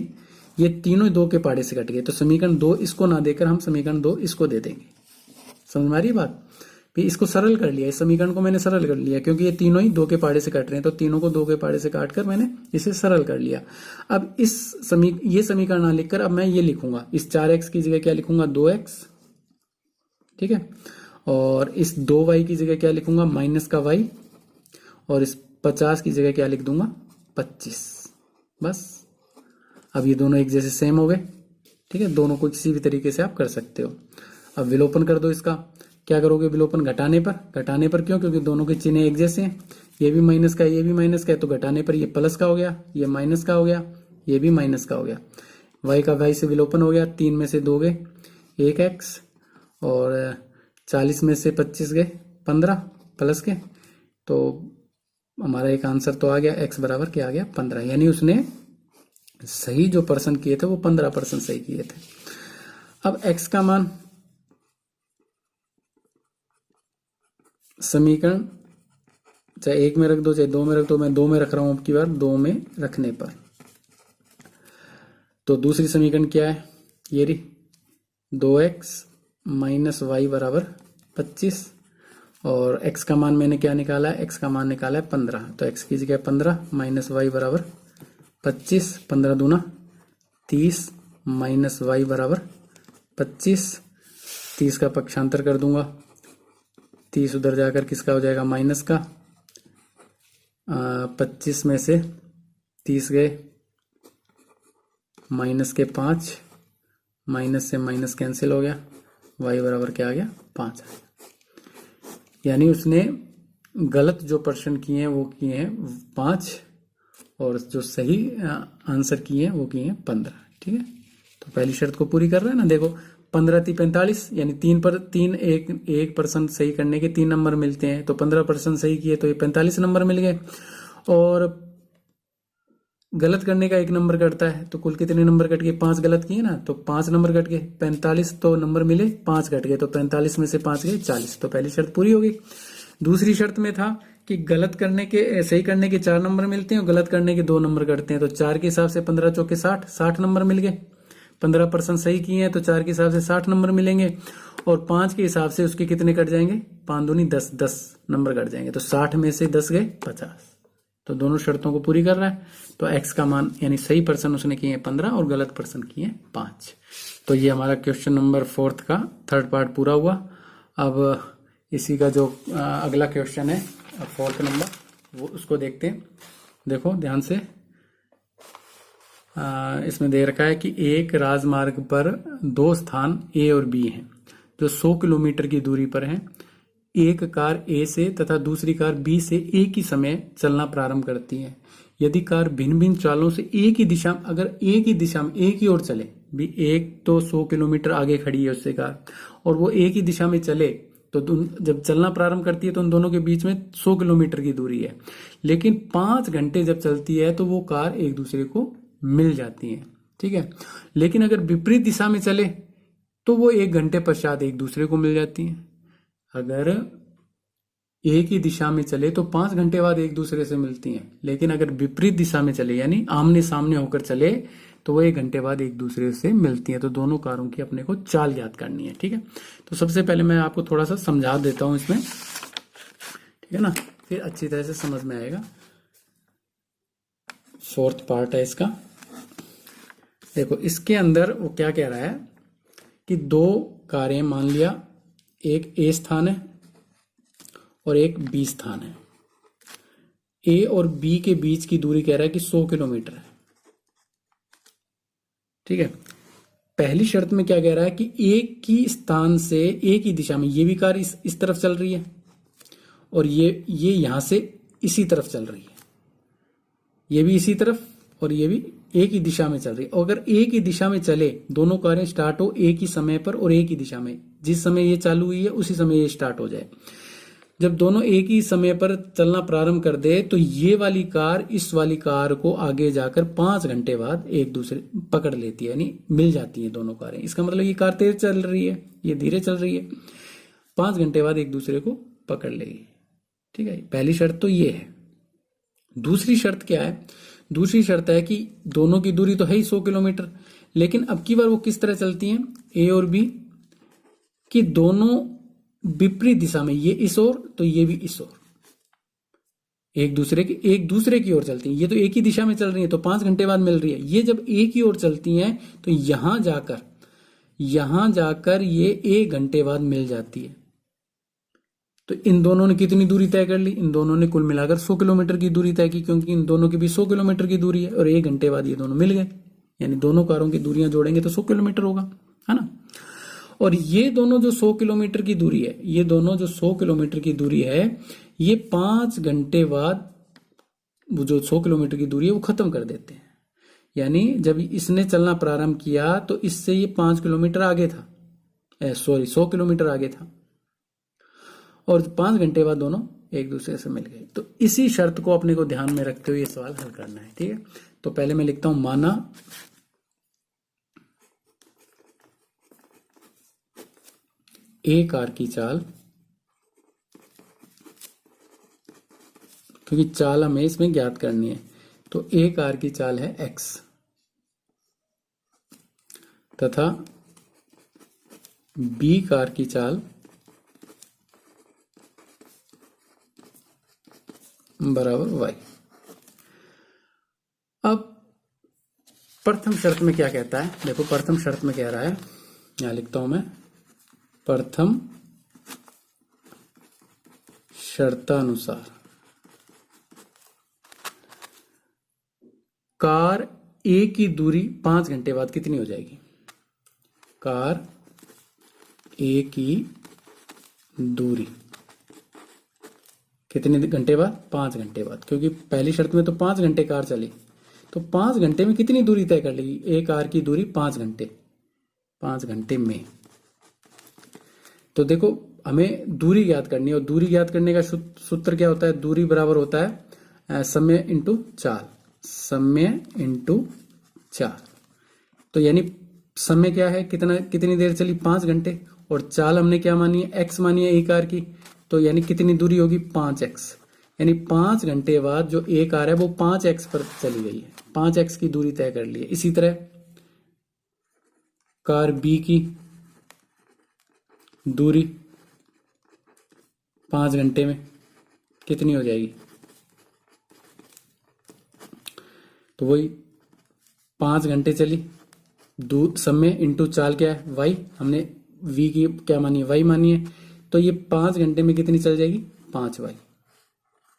ये तीनों ही 2 के पहाड़े से कट गए। तो समीकरण 2 इसको ना देकर हम समीकरण 2 इसको दे देंगे। समझ में आ रही है बात? भी इसको सरल कर लिया, इस समीकरण को मैंने सरल कर लिया, क्योंकि ये तीनों ही 2 के पहाड़े से कट रहे हैं, तो तीनों को 2 के पहाड़े से काट कर मैंने इसे सरल कर लिया। अब ये समीकरण ना लिखकर अब मैं ये लिखूंगा, इस 4x की जगह क्या लिखूंगा? 2x, ठीक है। और इस 2y की जगह क्या लिखूंगा? माइनस का y, और इस 50 की जगह क्या लिख दूंगा? 25। बस अब ये दोनों एक जैसे सेम हो गए, ठीक है। दोनों को किसी भी तरीके से आप कर सकते हो। अब विलोपन कर दो इसका। क्या करोगे विलोपन? घटाने पर क्यों? क्योंकि दोनों के चिन्ह एक जैसे हैं। ये भी माइनस का है, ये भी माइनस का है, तो घटाने पर ये प्लस का हो गया, ये माइनस का हो गया, ये भी माइनस का हो गया। y का y से विलोपन हो गया, 3 में से 2 गए 1x, और 40 में से 25 गए 15 प्लस के, तो हमारा एक आंसर तो आ गया, x बराबर क्या आ गया? 15। यानी उसने सही जो परसेंट किए थे वो 15% सही किए थे। अब x का मान समीकरण चाहे 1 में रख दो चाहे 2 में रख दो, मैं 2 में रख रहा हूं अब की बार। 2 में रखने पर तो दूसरी समीकरण क्या है? ये रही 2x माइनस वाई बराबर 25, और x का मान मैंने क्या निकाला है? x का मान निकाला है 15, तो x की जगह 15 माइनस वाई बराबर 25, 15 दूना 30 माइनस वाई बराबर 25। 30 का पक्षांतर कर दूंगा, 30 उधर जाकर किसका हो जाएगा? माइनस का। 25 में से 30 गए, माइनस के 5, माइनस से माइनस कैंसिल हो गया, y बराबर क्या आ गया? 5। यानी उसने गलत जो प्रश्न किए हैं वो किए हैं 5, और जो सही आंसर किए हैं वो किए हैं 15। ठीक है, तो पहली शर्त को पूरी कर रहे हैं ना। देखो 15 × 45, यानी 1% सही करने के 3 नंबर मिलते हैं, तो 15% सही किए तो ये 45 नंबर मिल गए, और गलत करने का 1 नंबर कटता है, तो कुल कितने नंबर कट गए? 5 गलत किए ना, तो 5 नंबर कट गए। 45 तो नंबर मिले, 5 कट गए, तो 45 में से 5 गए 40। तो पहली शर्त पूरी हो गई। दूसरी शर्त में था कि गलत करने के सही करने के 4 नंबर मिलते हैं और गलत करने के 2 नंबर कटते हैं, तो 4 के हिसाब से 15 चौके 60 नंबर मिल गए। 15% सही किए हैं तो 4 के हिसाब से 60 नंबर मिलेंगे, और 5 के हिसाब से उसके कितने कट जाएंगे? 5 दूनी 10 नंबर कट जाएंगे, तो 60 में से 10 गए 50। तो दोनों शर्तों को पूरी कर रहा है, तो x का मान यानी सही पर्सन उसने किए हैं 15 और गलत पर्सन किए हैं 5। तो ये हमारा क्वेश्चन नंबर 4 का 3rd पार्ट पूरा हुआ। अब इसी का जो अगला क्वेश्चन है 4th नंबर, वो उसको देखते हैं। देखो ध्यान से, इसमें दे रखा है कि एक राजमार्ग पर 2 स्थान A और B हैं जो 100 किलोमीटर की दूरी पर हैं। एक कार A से तथा दूसरी कार B से एक ही समय चलना प्रारंभ करती है। यदि कार भिन्न भिन्न चालों से एक ही दिशा में एक ही ओर चले, भी एक तो 100 किलोमीटर आगे खड़ी है उससे कार, और वो एक ही दिशा में चले, तो जब चलना प्रारंभ करती है तो उन दोनों के बीच में 100 किलोमीटर की दूरी है। लेकिन 5 घंटे जब चलती है तो वो कार एक दूसरे को मिल जाती है। ठीक है। लेकिन अगर विपरीत दिशा में चले तो वो 1 घंटे पश्चात एक दूसरे को मिल जाती है। अगर एक ही दिशा में चले तो 5 घंटे बाद एक दूसरे से मिलती हैं, लेकिन अगर विपरीत दिशा में चले यानी आमने सामने होकर चले तो वो 1 घंटे बाद एक दूसरे से मिलती हैं। तो दोनों कारों की अपने को चाल याद करनी है, ठीक है। तो सबसे पहले मैं आपको थोड़ा सा समझा देता हूं इसमें, ठीक है ना, फिर अच्छी तरह से समझ में आएगा। 4th पार्ट है इसका। देखो इसके अंदर वो क्या कह रहा है कि 2 कारें, मान लिया एक ए स्थान है और एक बी स्थान है। ए और बी के बीच की दूरी कह रहा है कि 100 किलोमीटर है, ठीक है। पहली शर्त में क्या कह रहा है कि एक ही स्थान से एक ही दिशा में ये भी कार इस तरफ चल रही है और ये यहां से इसी तरफ चल रही है, ये भी इसी तरफ और ये भी एक ही दिशा में चल रही है। और अगर एक ही दिशा में चले, दोनों कारें स्टार्ट हो एक ही समय पर और एक ही दिशा में, जिस समय ये चालू हुई है उसी समय ये स्टार्ट हो जाए। जब दोनों एक ही समय पर चलना प्रारंभ कर दे तो ये वाली कार इस वाली कार को आगे जाकर 5 घंटे बाद एक दूसरे पकड़ लेती है, यानी मिल जाती है दोनों कारें। इसका मतलब ये कार तेज चल रही है, ये धीरे चल रही है, 5 घंटे बाद एक दूसरे को पकड़ लेगी, ठीक है। पहली शर्त तो ये है। दूसरी शर्त क्या है? दूसरी शर्त है कि दोनों की दूरी तो है ही 100 किलोमीटर, लेकिन अब की बार वो किस तरह चलती हैं, ए और बी, कि दोनों विपरीत दिशा में, ये इस ओर तो ये भी इस ओर, एक दूसरे की ओर चलती हैं। ये तो एक ही दिशा में चल रही है तो 5 घंटे बाद मिल रही है। ये जब एक ही ओर चलती हैं तो यहां जाकर ये 1 घंटे बाद मिल जाती है। तो इन दोनों ने कितनी दूरी तय कर ली? इन दोनों ने कुल मिलाकर 100 किलोमीटर की दूरी तय की, क्योंकि इन दोनों के भी 100 किलोमीटर की दूरी है और 1 घंटे बाद ये दोनों मिल गए, यानी दोनों कारों की दूरियां जोड़ेंगे तो 100 किलोमीटर होगा, है ना। और ये दोनों जो 100 किलोमीटर की दूरी है, ये दोनों जो 100 किलोमीटर की दूरी है, ये 5 घंटे बाद वो जो 100 किलोमीटर की दूरी है वो खत्म कर देते हैं। यानी जब इसने चलना प्रारंभ किया तो इससे ये 5 किलोमीटर आगे था, 100 किलोमीटर आगे था, और 5 घंटे बाद दोनों एक दूसरे से मिल गए। तो इसी शर्त को अपने को ध्यान में रखते हुए ये सवाल हल करना है, ठीक है। तो पहले मैं लिखता हूं, माना ए कार की चाल, क्योंकि चाल हमें इसमें ज्ञात करनी है, तो ए कार की चाल है x तथा बी कार की चाल बराबर y। अब प्रथम शर्त में क्या कहता है? देखो प्रथम शर्त में कह रहा है, यहां लिखता हूं मैं, प्रथम शर्तानुसार कार ए की दूरी 5 घंटे बाद कितनी हो जाएगी? कार ए की दूरी कितने घंटे बाद? 5 घंटे बाद, क्योंकि पहली शर्त में तो 5 घंटे कार चली, तो 5 घंटे में कितनी दूरी तय कर लेगी? एक कार की दूरी 5 घंटे में। तो देखो हमें दूरी ज्ञात करनी है, और दूरी ज्ञात करने का सूत्र क्या होता है? दूरी बराबर होता है समय इंटू चाल, समय इंटू चाल। तो यानी समय क्या है, कितनी देर चली? 5 घंटे, और चाल हमने क्या मानी है? x मानी है ए कार की, तो यानी कितनी दूरी होगी? 5x। यानी 5 घंटे बाद जो ए कार है वो 5x पर चली गई है, 5x की दूरी तय कर ली है। इसी तरह कार बी की दूरी 5 घंटे में कितनी हो जाएगी? तो वही 5 घंटे चली, समय इंटू चाल क्या है? y, हमने v की क्या मानी है? y मानी है, तो ये 5 घंटे में कितनी चल जाएगी? 5y,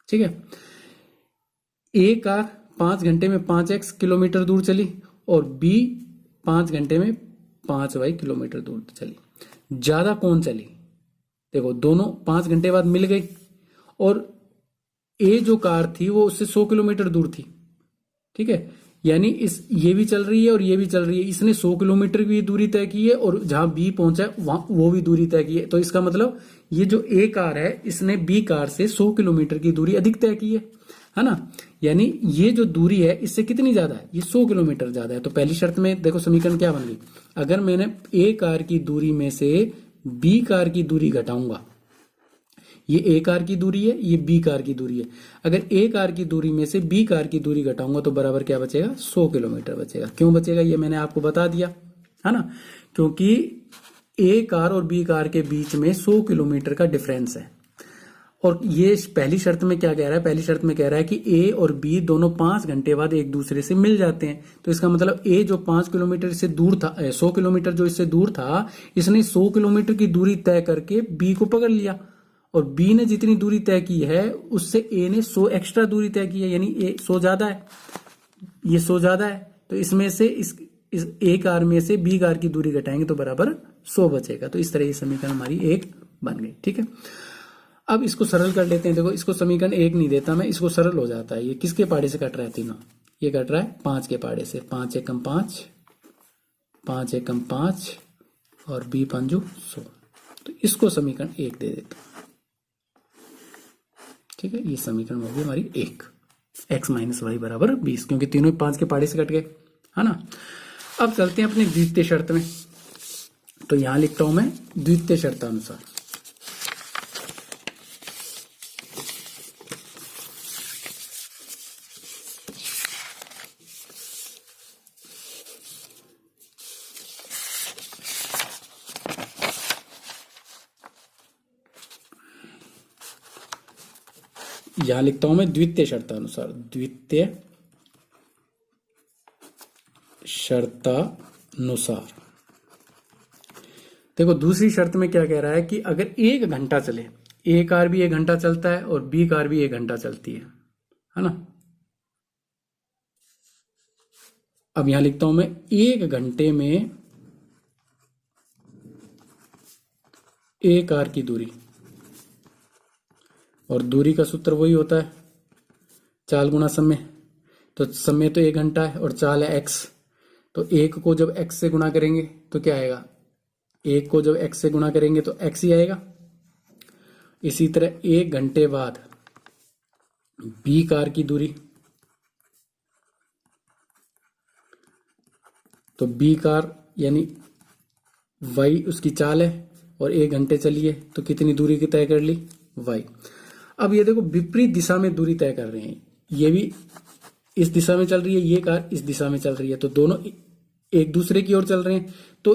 ठीक है। ए कार 5 घंटे में 5x किलोमीटर दूर चली और बी 5 घंटे में 5y किलोमीटर दूर चली। ज्यादा कौन चली? देखो दोनों 5 घंटे बाद मिल गई, और ए जो कार थी वो उससे 100 किलोमीटर दूर थी, ठीक है। यानी ये भी चल रही है और ये भी चल रही है, इसने 100 किलोमीटर की दूरी तय की है और जहां बी पहुंचा है वहां वो भी दूरी तय की है। तो इसका मतलब ये जो ए कार है इसने बी कार से 100 किलोमीटर की दूरी अधिक तय की है। है ना। यानी ये जो दूरी है इससे कितनी ज्यादा है, ये 100 किलोमीटर ज्यादा है। तो पहली शर्त में देखो समीकरण क्या बन गई, अगर मैंने ए कार की दूरी में से बी कार की दूरी घटाऊंगा, ये ए कार की दूरी है, ये बी कार की दूरी है, अगर ए कार की दूरी में से बी कार की दूरी घटाऊंगा तो बराबर क्या बचेगा, 100 किलोमीटर बचेगा। क्यों बचेगा ये मैंने आपको बता दिया, है ना, क्योंकि ए कार और बी कार के बीच में 100 किलोमीटर का डिफरेंस है। और ये पहली शर्त में क्या कह रहा है, पहली शर्त में कह रहा है कि ए और बी दोनों 5 घंटे बाद एक दूसरे से मिल जाते हैं। तो इसका मतलब ए जो 5 किलोमीटर से दूर था, 100 किलोमीटर जो इससे दूर था, इसने 100 किलोमीटर की दूरी तय करके बी को पकड़ लिया, और बी ने जितनी दूरी तय की है उससे ए ने 100 एक्स्ट्रा दूरी तय की है, यानी ए 100 ज्यादा है, ये 100 ज्यादा है। तो इसमें से इस ए कार में से बी कार की दूरी घटाएंगे तो बराबर 100 बचेगा। तो इस तरह ये समीकरण हमारी एक बन गई। ठीक है, अब इसको सरल कर लेते हैं। देखो इसको समीकरण एक नहीं देता मैं, इसको सरल हो जाता है। ये किसके पहाड़े से कट रहा है, तीनों ये कट रहा है 5 के पहाड़े से, 5 एकम 5, 5 एकम 5 और बी पंजू 100। तो इसको समीकरण एक दे देता हूं। ठीक है, ये समीकरण होगी हमारी एक, x माइनस वाई बराबर 20, क्योंकि तीनों 5 के पहाड़े से कट गए, है ना। अब चलते हैं अपनी द्वितीय शर्त में। तो यहां लिखता हूं मैं द्वितीय शर्तानुसार, यहां लिखता हूं मैं द्वितीय शर्तानुसार, द्वितीय शर्तानुसार। देखो दूसरी शर्त में क्या कह रहा है कि अगर 1 घंटा चले, ए कार भी 1 घंटा चलता है और बी कार भी 1 घंटा चलती है ना। अब यहां लिखता हूं मैं 1 घंटे में ए कार की दूरी, और दूरी का सूत्र वही होता है चाल गुणा समय। तो समय तो 1 घंटा है और चाल है x, तो 1 को जब x से गुणा करेंगे तो क्या आएगा, 1 को जब x से गुणा करेंगे तो x ही आएगा। इसी तरह 1 घंटे बाद b कार की दूरी, तो b कार यानी y उसकी चाल है, और 1 घंटे चलिए तो कितनी दूरी की तय कर ली, y। अब ये देखो विपरीत दिशा में दूरी तय कर रहे हैं, ये भी इस दिशा में चल रही है, ये कार इस दिशा में चल रही है, तो दोनों एक दूसरे की ओर चल रहे हैं। तो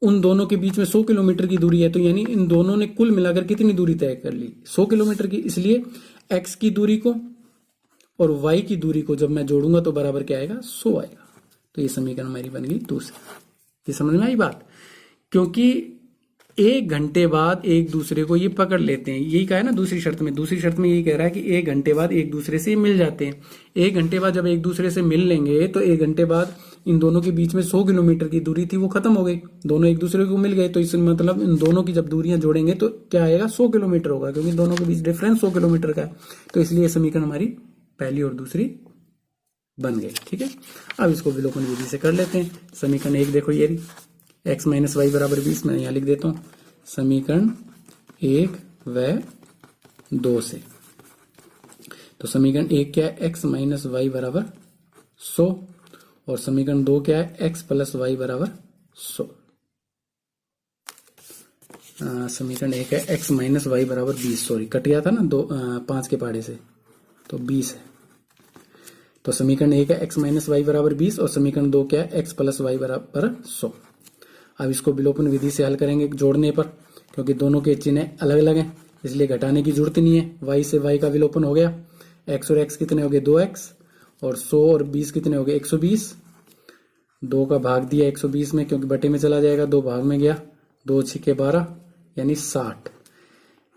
उन दोनों के बीच में 100 किलोमीटर की दूरी है, तो यानी इन दोनों ने कुल मिलाकर कितनी दूरी तय कर ली, 100 किलोमीटर की। इसलिए x की दूरी को और y की दूरी को जब मैं जोड़ूंगा तो बराबर क्या आएगा, 100 आएगा। तो ये समीकरण हमारी बन गई दूसरी। ये समझ में आई बात, क्योंकि 1 घंटे बाद एक दूसरे को ये पकड़ लेते हैं, यही कहा है ना दूसरी शर्त में। दूसरी शर्त में यही कह रहा है कि 1 घंटे बाद एक दूसरे से मिल जाते हैं। 1 घंटे बाद जब एक दूसरे से मिल लेंगे तो 1 घंटे बाद इन दोनों के बीच में 100 किलोमीटर की दूरी थी वो खत्म हो गई, दोनों एक दूसरे को मिल गए। तो इसमें मतलब इन दोनों की जब दूरियां जोड़ेंगे तो क्या आएगा, 100 किलोमीटर होगा, क्योंकि दोनों के बीच डिफरेंस 100 किलोमीटर का है। तो इसलिए समीकरण हमारी पहली और दूसरी बन गई। ठीक है, अब इसको विलोपन विधि से कर लेते हैं। समीकरण एक देखो ये x माइनस वाई बराबर 20, मैं यहां लिख देता हूं समीकरण 1 व 2 से। तो समीकरण 1 क्या है, x माइनस वाई बराबर 100, और समीकरण 2 क्या है, x प्लस वाई बराबर 100। समीकरण 1 है x माइनस वाई बराबर 20, सॉरी कट गया था ना 5 के पहाड़े से, तो 20 है। तो समीकरण 1 है x माइनस वाई बराबर 20, और समीकरण 2 क्या है, x प्लस वाई बराबर 100। अब इसको विलोपन विधि से हल करेंगे जोड़ने पर, क्योंकि दोनों के चिन्ह अलग अलग हैं इसलिए घटाने की जरूरत नहीं है। y से y का विलोपन हो गया, x और x कितने हो गए 2x, और 100 और 20 कितने हो गए 120। 2 का भाग दिया 120 में, क्योंकि बटे में चला जाएगा, 2 भाग में गया, 2 छिके 12 यानी 60।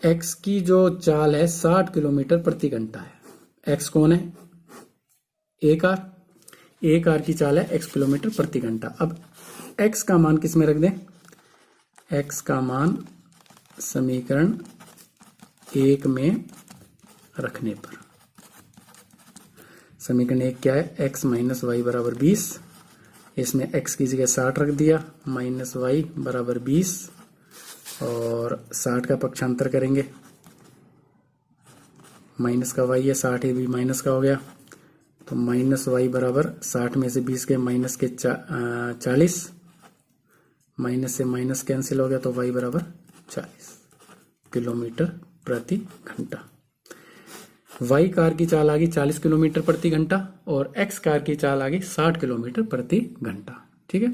x की जो चाल है 60 किलोमीटर प्रति घंटा है। x कौन है, ए कार की चाल है x किलोमीटर प्रति घंटा। अब x का मान किस में रख दें, x का मान समीकरण 1 में रखने पर, समीकरण 1 क्या है, x माइनस वाई बराबर 20, इसमें x की जगह 60 रख दिया, माइनस वाई बराबर 20, और 60 का पक्षांतर करेंगे माइनस का वाई है, 60 ये भी माइनस का हो गया, तो माइनस वाई बराबर 60 में से 20 गए माइनस के 40, माइनस से माइनस कैंसिल हो गया, तो वाई बराबर 40 किलोमीटर प्रति घंटा। वाई कार की चाल आ गई 40 किलोमीटर प्रति घंटा और एक्स कार की चाल आ गई 60 किलोमीटर प्रति घंटा। ठीक है,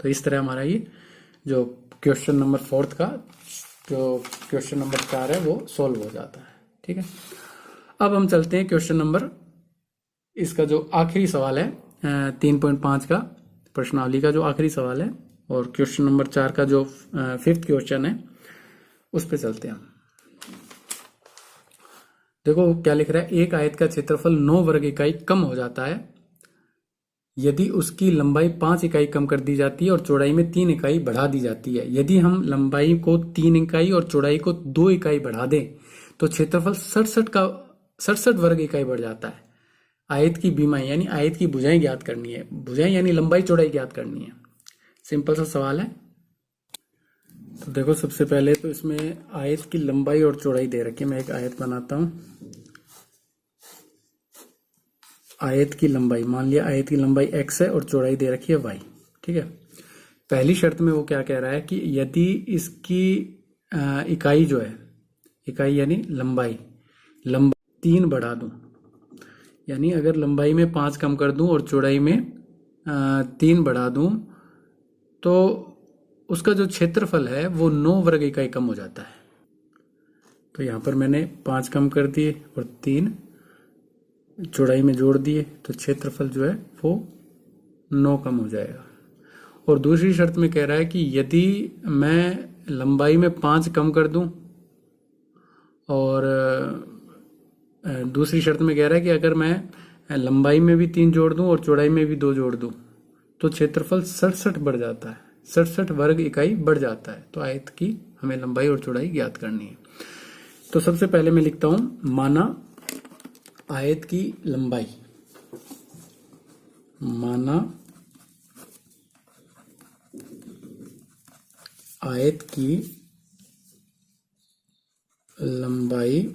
तो इस तरह हमारा ये जो क्वेश्चन नंबर 4 का जो क्वेश्चन नंबर 4 है वो सॉल्व हो जाता है। ठीक है, अब हम चलते हैं क्वेश्चन नंबर, इसका जो आखिरी सवाल है 3.5 का प्रश्नावली का जो आखिरी सवाल है, और क्वेश्चन नंबर 4 का जो 5th क्वेश्चन है उस पे चलते हैं हम। देखो क्या लिख रहा है, एक आयत का क्षेत्रफल 9 वर्ग इकाई कम हो जाता है यदि उसकी लंबाई 5 इकाई कम कर दी जाती है और चौड़ाई में 3 इकाई बढ़ा दी जाती है। यदि हम लंबाई को 3 इकाई और चौड़ाई को 2 इकाई बढ़ा दें तो क्षेत्रफल 67 वर्ग इकाई बढ़ जाता है। आयत की बीमाई यानी आयत की भुजाएं ज्ञात करनी है, भुजाएं यानी लंबाई चौड़ाई ज्ञात करनी है। सिंपल सा सवाल है। तो देखो सबसे पहले तो इसमें आयत की लंबाई और चौड़ाई दे रखी है, मैं एक आयत बनाता हूं। आयत की लंबाई, मान लिया आयत की लंबाई x है और चौड़ाई दे रखी है y। ठीक है, पहली शर्त में वो क्या कह रहा है कि यदि इसकी इकाई जो है, इकाई यानी लंबाई 3 बढ़ा दूं, यानी अगर लंबाई में 5 कम कर दूं और चौड़ाई में 3 बढ़ा दूं तो उसका जो क्षेत्रफल है वो 9 वर्ग इकाई कम हो जाता है। तो यहां पर मैंने 5 कम कर दिए और 3 चौड़ाई में जोड़ दिए, तो क्षेत्रफल जो है वो 9 कम हो जाएगा। और दूसरी शर्त में कह रहा है कि यदि मैं लंबाई में 5 कम कर दूं और दूसरी शर्त में कह रहा है कि अगर मैं लंबाई में भी 3 जोड़ दूं और चौड़ाई में भी 2 जोड़ दूं तो क्षेत्रफल 67 बढ़ जाता है, 67 वर्ग इकाई बढ़ जाता है। तो आयत की हमें लंबाई और चौड़ाई ज्ञात करनी है। तो सबसे पहले मैं लिखता हूं, माना आयत की लंबाई, माना आयत की लंबाई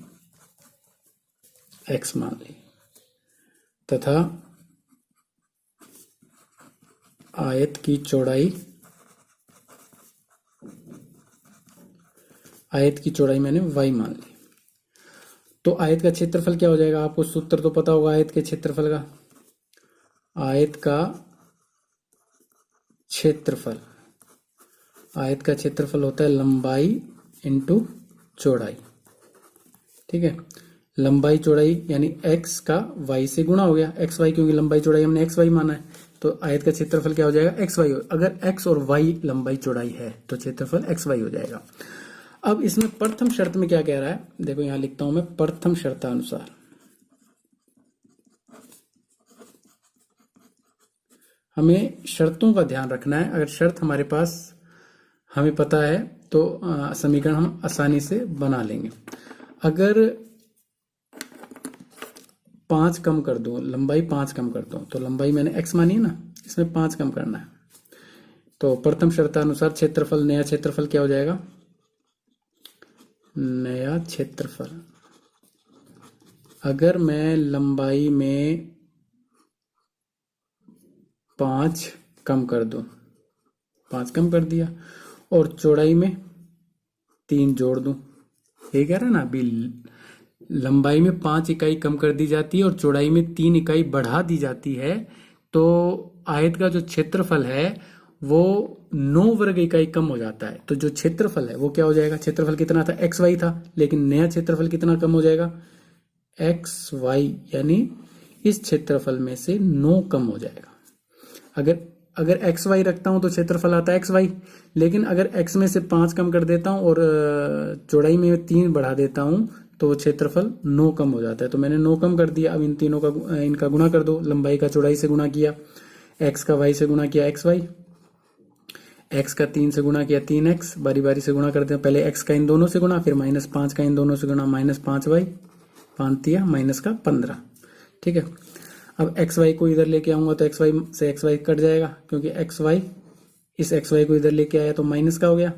x मान ली तथा आयत की चौड़ाई, आयत की चौड़ाई मैंने y मान ली। तो आयत का क्षेत्रफल क्या हो जाएगा, आपको सूत्र तो पता होगा आयत के क्षेत्रफल का। आयत का क्षेत्रफल, आयत का क्षेत्रफल होता है लंबाई इंटू चौड़ाई। ठीक है, लंबाई चौड़ाई यानी x का y से गुणा हो गया, x y, क्योंकि लंबाई चौड़ाई हमने x y माना है, तो आयत का क्षेत्रफल क्या हो जाएगा, x y। अगर x और y लंबाई चौड़ाई है तो क्षेत्रफल x y हो जाएगा। अब इसमें प्रथम शर्त में क्या कह रहा है, देखो यहां लिखता हूं मैं, प्रथम शर्तानुसार हमें शर्तों का ध्यान रखना है। अगर शर्त हमारे पास हमें पता है तो समीकरण हम आसानी से बना लेंगे। अगर 5 कम कर दूं, लंबाई 5 कम कर दूं, तो लंबाई मैंने x मानी है ना, इसमें 5 कम करना है। तो प्रथम शर्तानुसार क्षेत्रफल, नया क्षेत्रफल क्या हो जाएगा, नया क्षेत्रफल, अगर मैं लंबाई में 5 कम कर दूं, 5 कम कर दिया, और चौड़ाई में 3 जोड़ दूं, ये कह रहा है ना, अभी लंबाई में 5 इकाई कम कर दी जाती है और चौड़ाई में 3 इकाई बढ़ा दी जाती है, तो आयत का जो क्षेत्रफल है वो 9 वर्ग इकाई कम हो जाता है। तो जो क्षेत्रफल है वो क्या हो जाएगा, क्षेत्रफल कितना था, एक्स वाई था, लेकिन नया क्षेत्रफल कितना कम हो जाएगा, एक्स वाई, यानी इस क्षेत्रफल में से 9 कम हो जाएगा। अगर एक्स वाई रखता हूं तो क्षेत्रफल आता है एक्स वाई, लेकिन अगर एक्स में से 5 कम कर देता हूं और चौड़ाई में 3 बढ़ा देता हूं तो क्षेत्रफल 9 कम हो जाता है। तो मैंने 9 कम कर दिया। अब इन तीनों का, इनका गुणा कर दो, लंबाई का चौड़ाई से गुणा किया, एक्स का वाई से गुणा किया एक्स वाई, एक्स का 3 से गुणा किया 3x, बारी बारी से गुणा करते हैं, पहले x का इन दोनों से गुणा, फिर -5 का इन दोनों से गुणा, -5y, 5 तिया माइनस का 15। ठीक है, अब एक्स वाई को इधर लेके आऊंगा तो एक्स वाई से एक्स वाई कट जाएगा, क्योंकि एक्स वाई, इस एक्स वाई को इधर लेके आया तो माइनस का हो गया।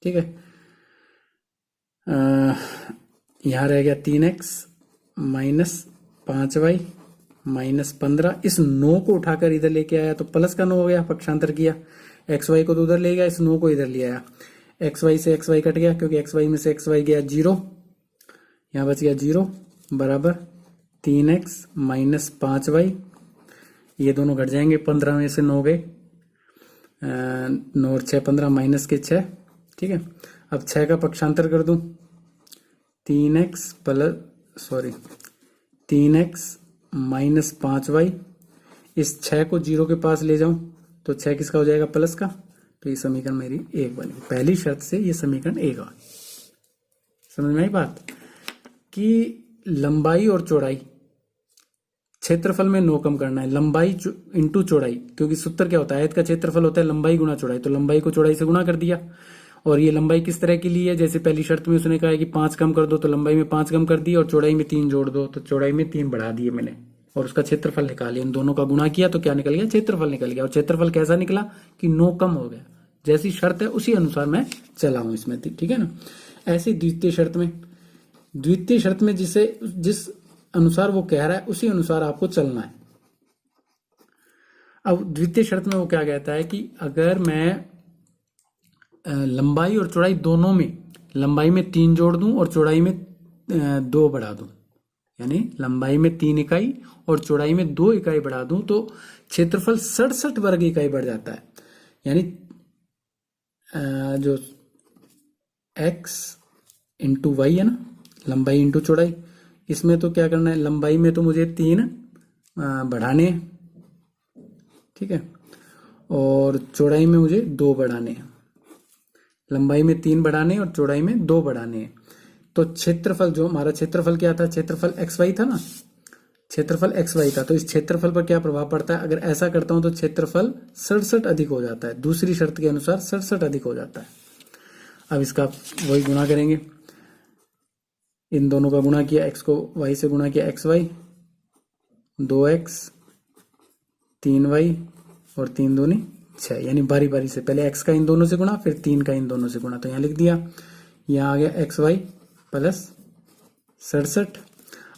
ठीक है, यहाँ रह गया 3x माइनस 5y माइनस 15। इस 9 को उठाकर इधर लेके आया तो प्लस का 9 हो गया, पक्षांतर किया। xy को तो उधर ले गया, इस 9 को इधर ले आया। xy से xy कट गया क्योंकि xy में से xy गया 0, यहाँ बच गया 0 बराबर 3x माइनस 5y। ये दोनों घट जाएंगे, 15 में से 9 गए, 9 और 6 15 माइनस के 6। ठीक है, अब 6 का पक्षांतर कर दूं, 3x माइनस 5y। इस 6 को 0 के पास ले जाऊं तो 6 किसका हो जाएगा, प्लस का। तो ये समीकरण मेरी 1 बनी। पहली शर्त से ये समीकरण 1 आ गई। समझ में आई बात कि लंबाई और चौड़ाई, क्षेत्रफल में 9 कम करना है, लंबाई इंटू चौड़ाई, क्योंकि सूत्र क्या होता है, आयत का क्षेत्रफल होता है लंबाई गुना चौड़ाई। तो लंबाई को चौड़ाई से गुना कर दिया। और ये लंबाई किस तरह के लिए है, जैसे पहली शर्त में उसने कहा है कि 5 कम कर दो, तो लंबाई में 5 कम कर दी और चौड़ाई में 3 जोड़ दो, तो चौड़ाई में 3 बढ़ा दिए मैंने और उसका क्षेत्रफल निकालिए। इन दोनों का गुणा किया तो क्या निकल गया, क्षेत्रफल निकल गया। और क्षेत्रफल कैसा निकला कि 9 कम हो गया। जैसी शर्त है उसी अनुसार मैं चला हूं इसमें, ठीक है ना। ऐसी द्वितीय शर्त में जिस अनुसार वो कह रहा है उसी अनुसार आपको चलना है। अब द्वितीय शर्त में वो क्या कहता है कि अगर मैं लंबाई और चौड़ाई दोनों में, लंबाई में 3 जोड़ दूं और चौड़ाई में 2 बढ़ा दूं, यानी लंबाई में 3 इकाई और चौड़ाई में 2 इकाई बढ़ा दूं, तो क्षेत्रफल 67 वर्ग इकाई बढ़ जाता है। यानी जो x इंटू वाई है ना, लंबाई इंटू चौड़ाई, इसमें तो क्या करना है, लंबाई में तो मुझे 3 बढ़ाने हैं, ठीक है, और चौड़ाई में मुझे 2 बढ़ाने हैं। लंबाई में 3 बढ़ाने और चौड़ाई में 2 बढ़ाने हैं। तो क्षेत्रफल, जो हमारा क्षेत्रफल क्या था, क्षेत्रफल xy था ना, क्षेत्रफल xy था। तो इस क्षेत्रफल पर क्या प्रभाव पड़ता है, अगर ऐसा करता हूं तो क्षेत्रफल 67 अधिक हो जाता है। दूसरी शर्त के अनुसार 67 अधिक हो जाता है। अब इसका वही गुणा करेंगे, इन दोनों का गुणा किया, x को y से गुणा किया, xy 2x 3y और 3 दूनी 6, यानी बारी बारी से पहले x का इन दोनों से गुणा, फिर 3 का इन दोनों से गुणा। तो यहाँ लिख दिया, यहाँ आ गया xy प्लस 67।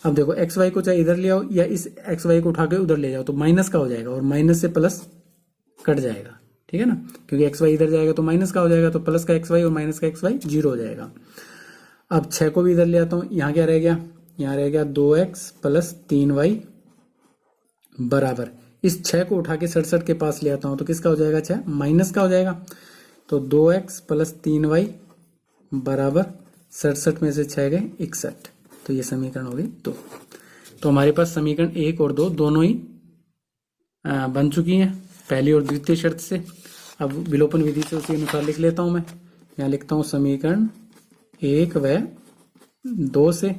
अब देखो xy को चाहे इधर ले आओ या इस xy को उठा के उधर ले जाओ तो माइनस का हो जाएगा और माइनस से प्लस कट जाएगा, ठीक है ना, क्योंकि xy इधर जाएगा तो माइनस का हो जाएगा, तो प्लस का xy और माइनस का xy 0 हो जाएगा। अब 6 को भी इधर ले आता हूँ, यहाँ क्या रह गया, यहाँ रह गया 2x प्लस 3y बराबर, इस 6 को उठा के 67 के पास ले आता हूं तो किसका हो जाएगा, 6 माइनस का हो जाएगा। तो 2x प्लस 3y बराबर 67 में से 6 गए 61। तो ये समीकरण हो गई 2। तो हमारे पास समीकरण 1 और 2 दोनों ही बन चुकी हैं पहली और द्वितीय शर्त से। अब विलोपन विधि से उसी अनुसार लिख लेता हूं मैं। यहाँ लिखता हूं समीकरण 1 व 2 से।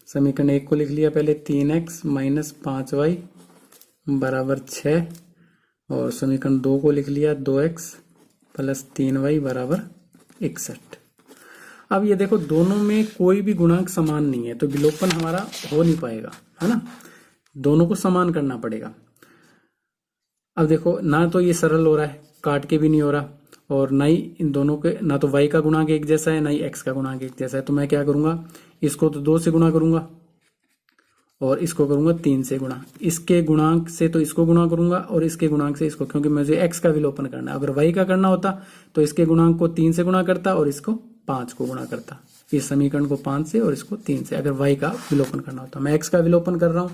समीकरण 1 को लिख लिया पहले, 3x माइनस 5y बराबर 6, और समीकरण 2 को लिख लिया 2x प्लस 3y बराबर 61। अब ये देखो दोनों में कोई भी गुणांक समान नहीं है तो विलोपन हमारा हो नहीं पाएगा, है ना, दोनों को समान करना पड़ेगा। अब देखो ना तो ये सरल हो रहा है, काट के भी नहीं हो रहा, और ना ही इन दोनों के, ना तो y का गुणांक एक जैसा है ना ही x का गुणांक एक जैसा है। तो मैं क्या करूंगा, इसको तो 2 से गुणा करूंगा और इसको करूंगा 3 से गुणा। इसके गुणांक से तो इसको गुणा करूंगा और इसके गुणांक से इसको, क्योंकि मुझे x का विलोपन करना है। अगर y का करना होता तो इसके गुणांक को 3 से गुणा करता और इसको 5 को गुणा करता, इस समीकरण को 5 से और इसको 3 से, अगर y का विलोपन करना होता। मैं x का विलोपन कर रहा हूं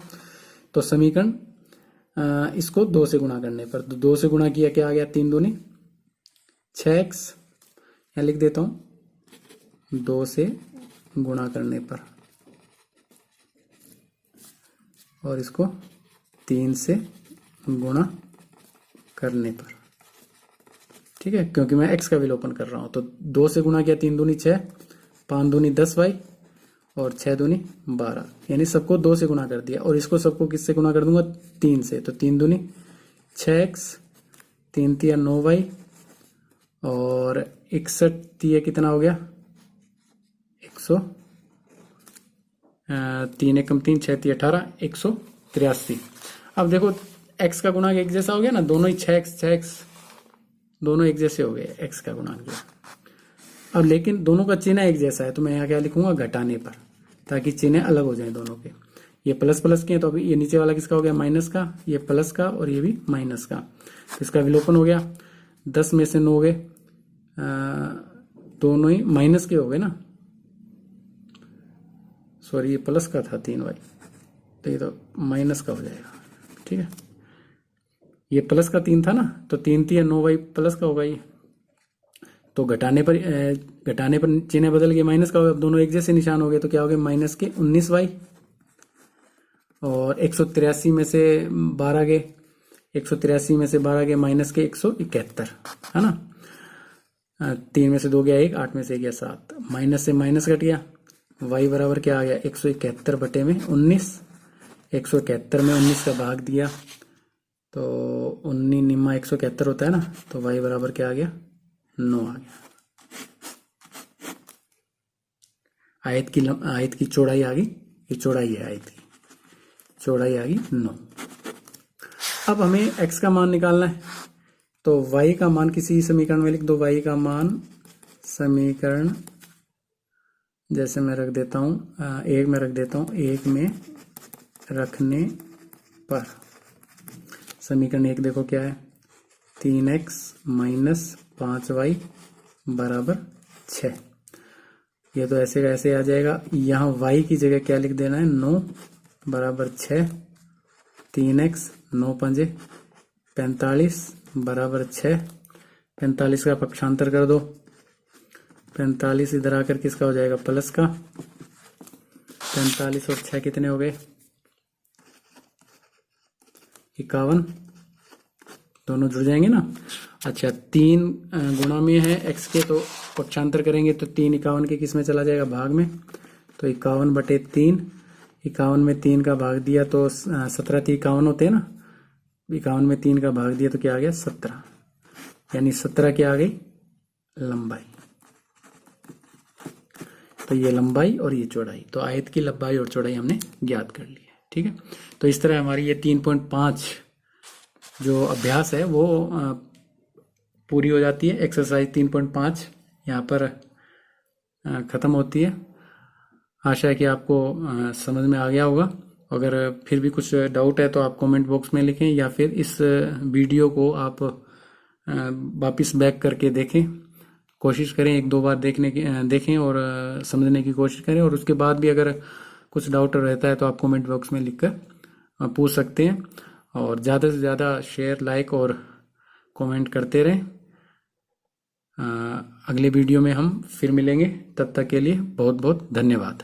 तो समीकरण इसको 2 से गुणा करने पर, तो 2 से गुणा किया, क्या आ गया, 3 दूनी 6x, यहाँ लिख देता हूं 2 से गुणा करने पर, और इसको 3 से गुणा करने पर, ठीक है, क्योंकि मैं x का विलोपन कर रहा हूं। तो 2 से गुणा किया, 3 दूनी 6, 5 दूनी 10y और 6 दूनी 12, यानी सबको 2 से गुणा कर दिया। और इसको सबको किससे गुणा कर दूंगा, 3 से। तो 3 दूनी 6x, 3 तिया 9y और 61 तिया कितना हो गया, 100, 3 एकम 3, 6 तिया 18, 183। अब देखो x का गुणांक एक जैसा हो गया ना, दोनों ही 6x दोनों एक जैसे हो गए, x का गुणांक जो। अब लेकिन दोनों का चिन्ह एक जैसा है, तो मैं यहाँ क्या लिखूंगा, घटाने पर, ताकि चिन्ह अलग हो जाए दोनों के। ये प्लस प्लस के हैं, तो अभी ये नीचे वाला किसका हो गया, माइनस का, ये प्लस का और ये भी माइनस का, तो इसका विलोपन हो गया। 10 में से 9 गए, दोनों ही माइनस के हो गए ना, सॉरी ये प्लस का था 3y, तो ये तो माइनस का हो जाएगा, ठीक है। ये प्लस का 3 था ना, तो 3 3 9y प्लस का होगा ये, तो घटाने पर चिन्ह बदल गया, माइनस का होगा। अब दोनों एक जैसे निशान हो गए, तो क्या हो गया, माइनस के 19y, और 183 में से 12 गए, 183 में से 12 गए, माइनस के 171, है ना। 3 में से 2 गया 1, 8 में से गया 7, माइनस से माइनस घट गया, y बराबर क्या आ गया, 171 बटे में 19, 171 में 19 का भाग दिया, तो 19 निम्मा 171 होता है ना, तो y बराबर क्या आ गया, 9 आ गया। आयत की चौड़ाई आ गई, ये चौड़ाई है आयत की, चौड़ाई आ गई 9। अब हमें x का मान निकालना है, तो y का मान किसी समीकरण में लिख दो। y का मान समीकरण जैसे मैं रख देता हूँ, एक में रख देता हूँ, एक में रखने पर समीकरण 1 देखो क्या है, 3x माइनस 5y बराबर 6। ये तो ऐसे का ऐसे आ जाएगा। यहाँ y की जगह क्या लिख देना है, 9 बराबर 6, 3x 9 पंजे 45 बराबर 6, 45 का पक्षांतर कर दो, 45 इधर आकर किसका हो जाएगा, प्लस का, 45 और 6 कितने हो गए, 51, दोनों जुड़ जाएंगे ना। अच्छा 3 गुणा में है x के, तो पक्षांतर करेंगे तो 3 51 के किस में चला जाएगा, भाग में, तो 51 बटे 3, 51 में 3 का भाग दिया तो 17 3 51 होते हैं ना, 51 में 3 का भाग दिया तो क्या आ गया, 17, यानी 17 क्या आ गई, लंबाई। तो ये लंबाई और ये चौड़ाई, तो आयत की लंबाई और चौड़ाई हमने ज्ञात कर ली है, ठीक है। तो इस तरह हमारी ये 3.5 जो अभ्यास है वो पूरी हो जाती है। एक्सरसाइज 3.5 यहाँ पर ख़त्म होती है। आशा है कि आपको समझ में आ गया होगा। अगर फिर भी कुछ डाउट है तो आप कमेंट बॉक्स में लिखें, या फिर इस वीडियो को आप वापस बैक करके देखें, कोशिश करें 1-2 बार देखें और समझने की कोशिश करें। और उसके बाद भी अगर कुछ डाउट रहता है तो आप कमेंट बॉक्स में लिखकर पूछ सकते हैं। और ज़्यादा से ज़्यादा शेयर, लाइक और कमेंट करते रहें। अगले वीडियो में हम फिर मिलेंगे, तब तक के लिए बहुत बहुत धन्यवाद।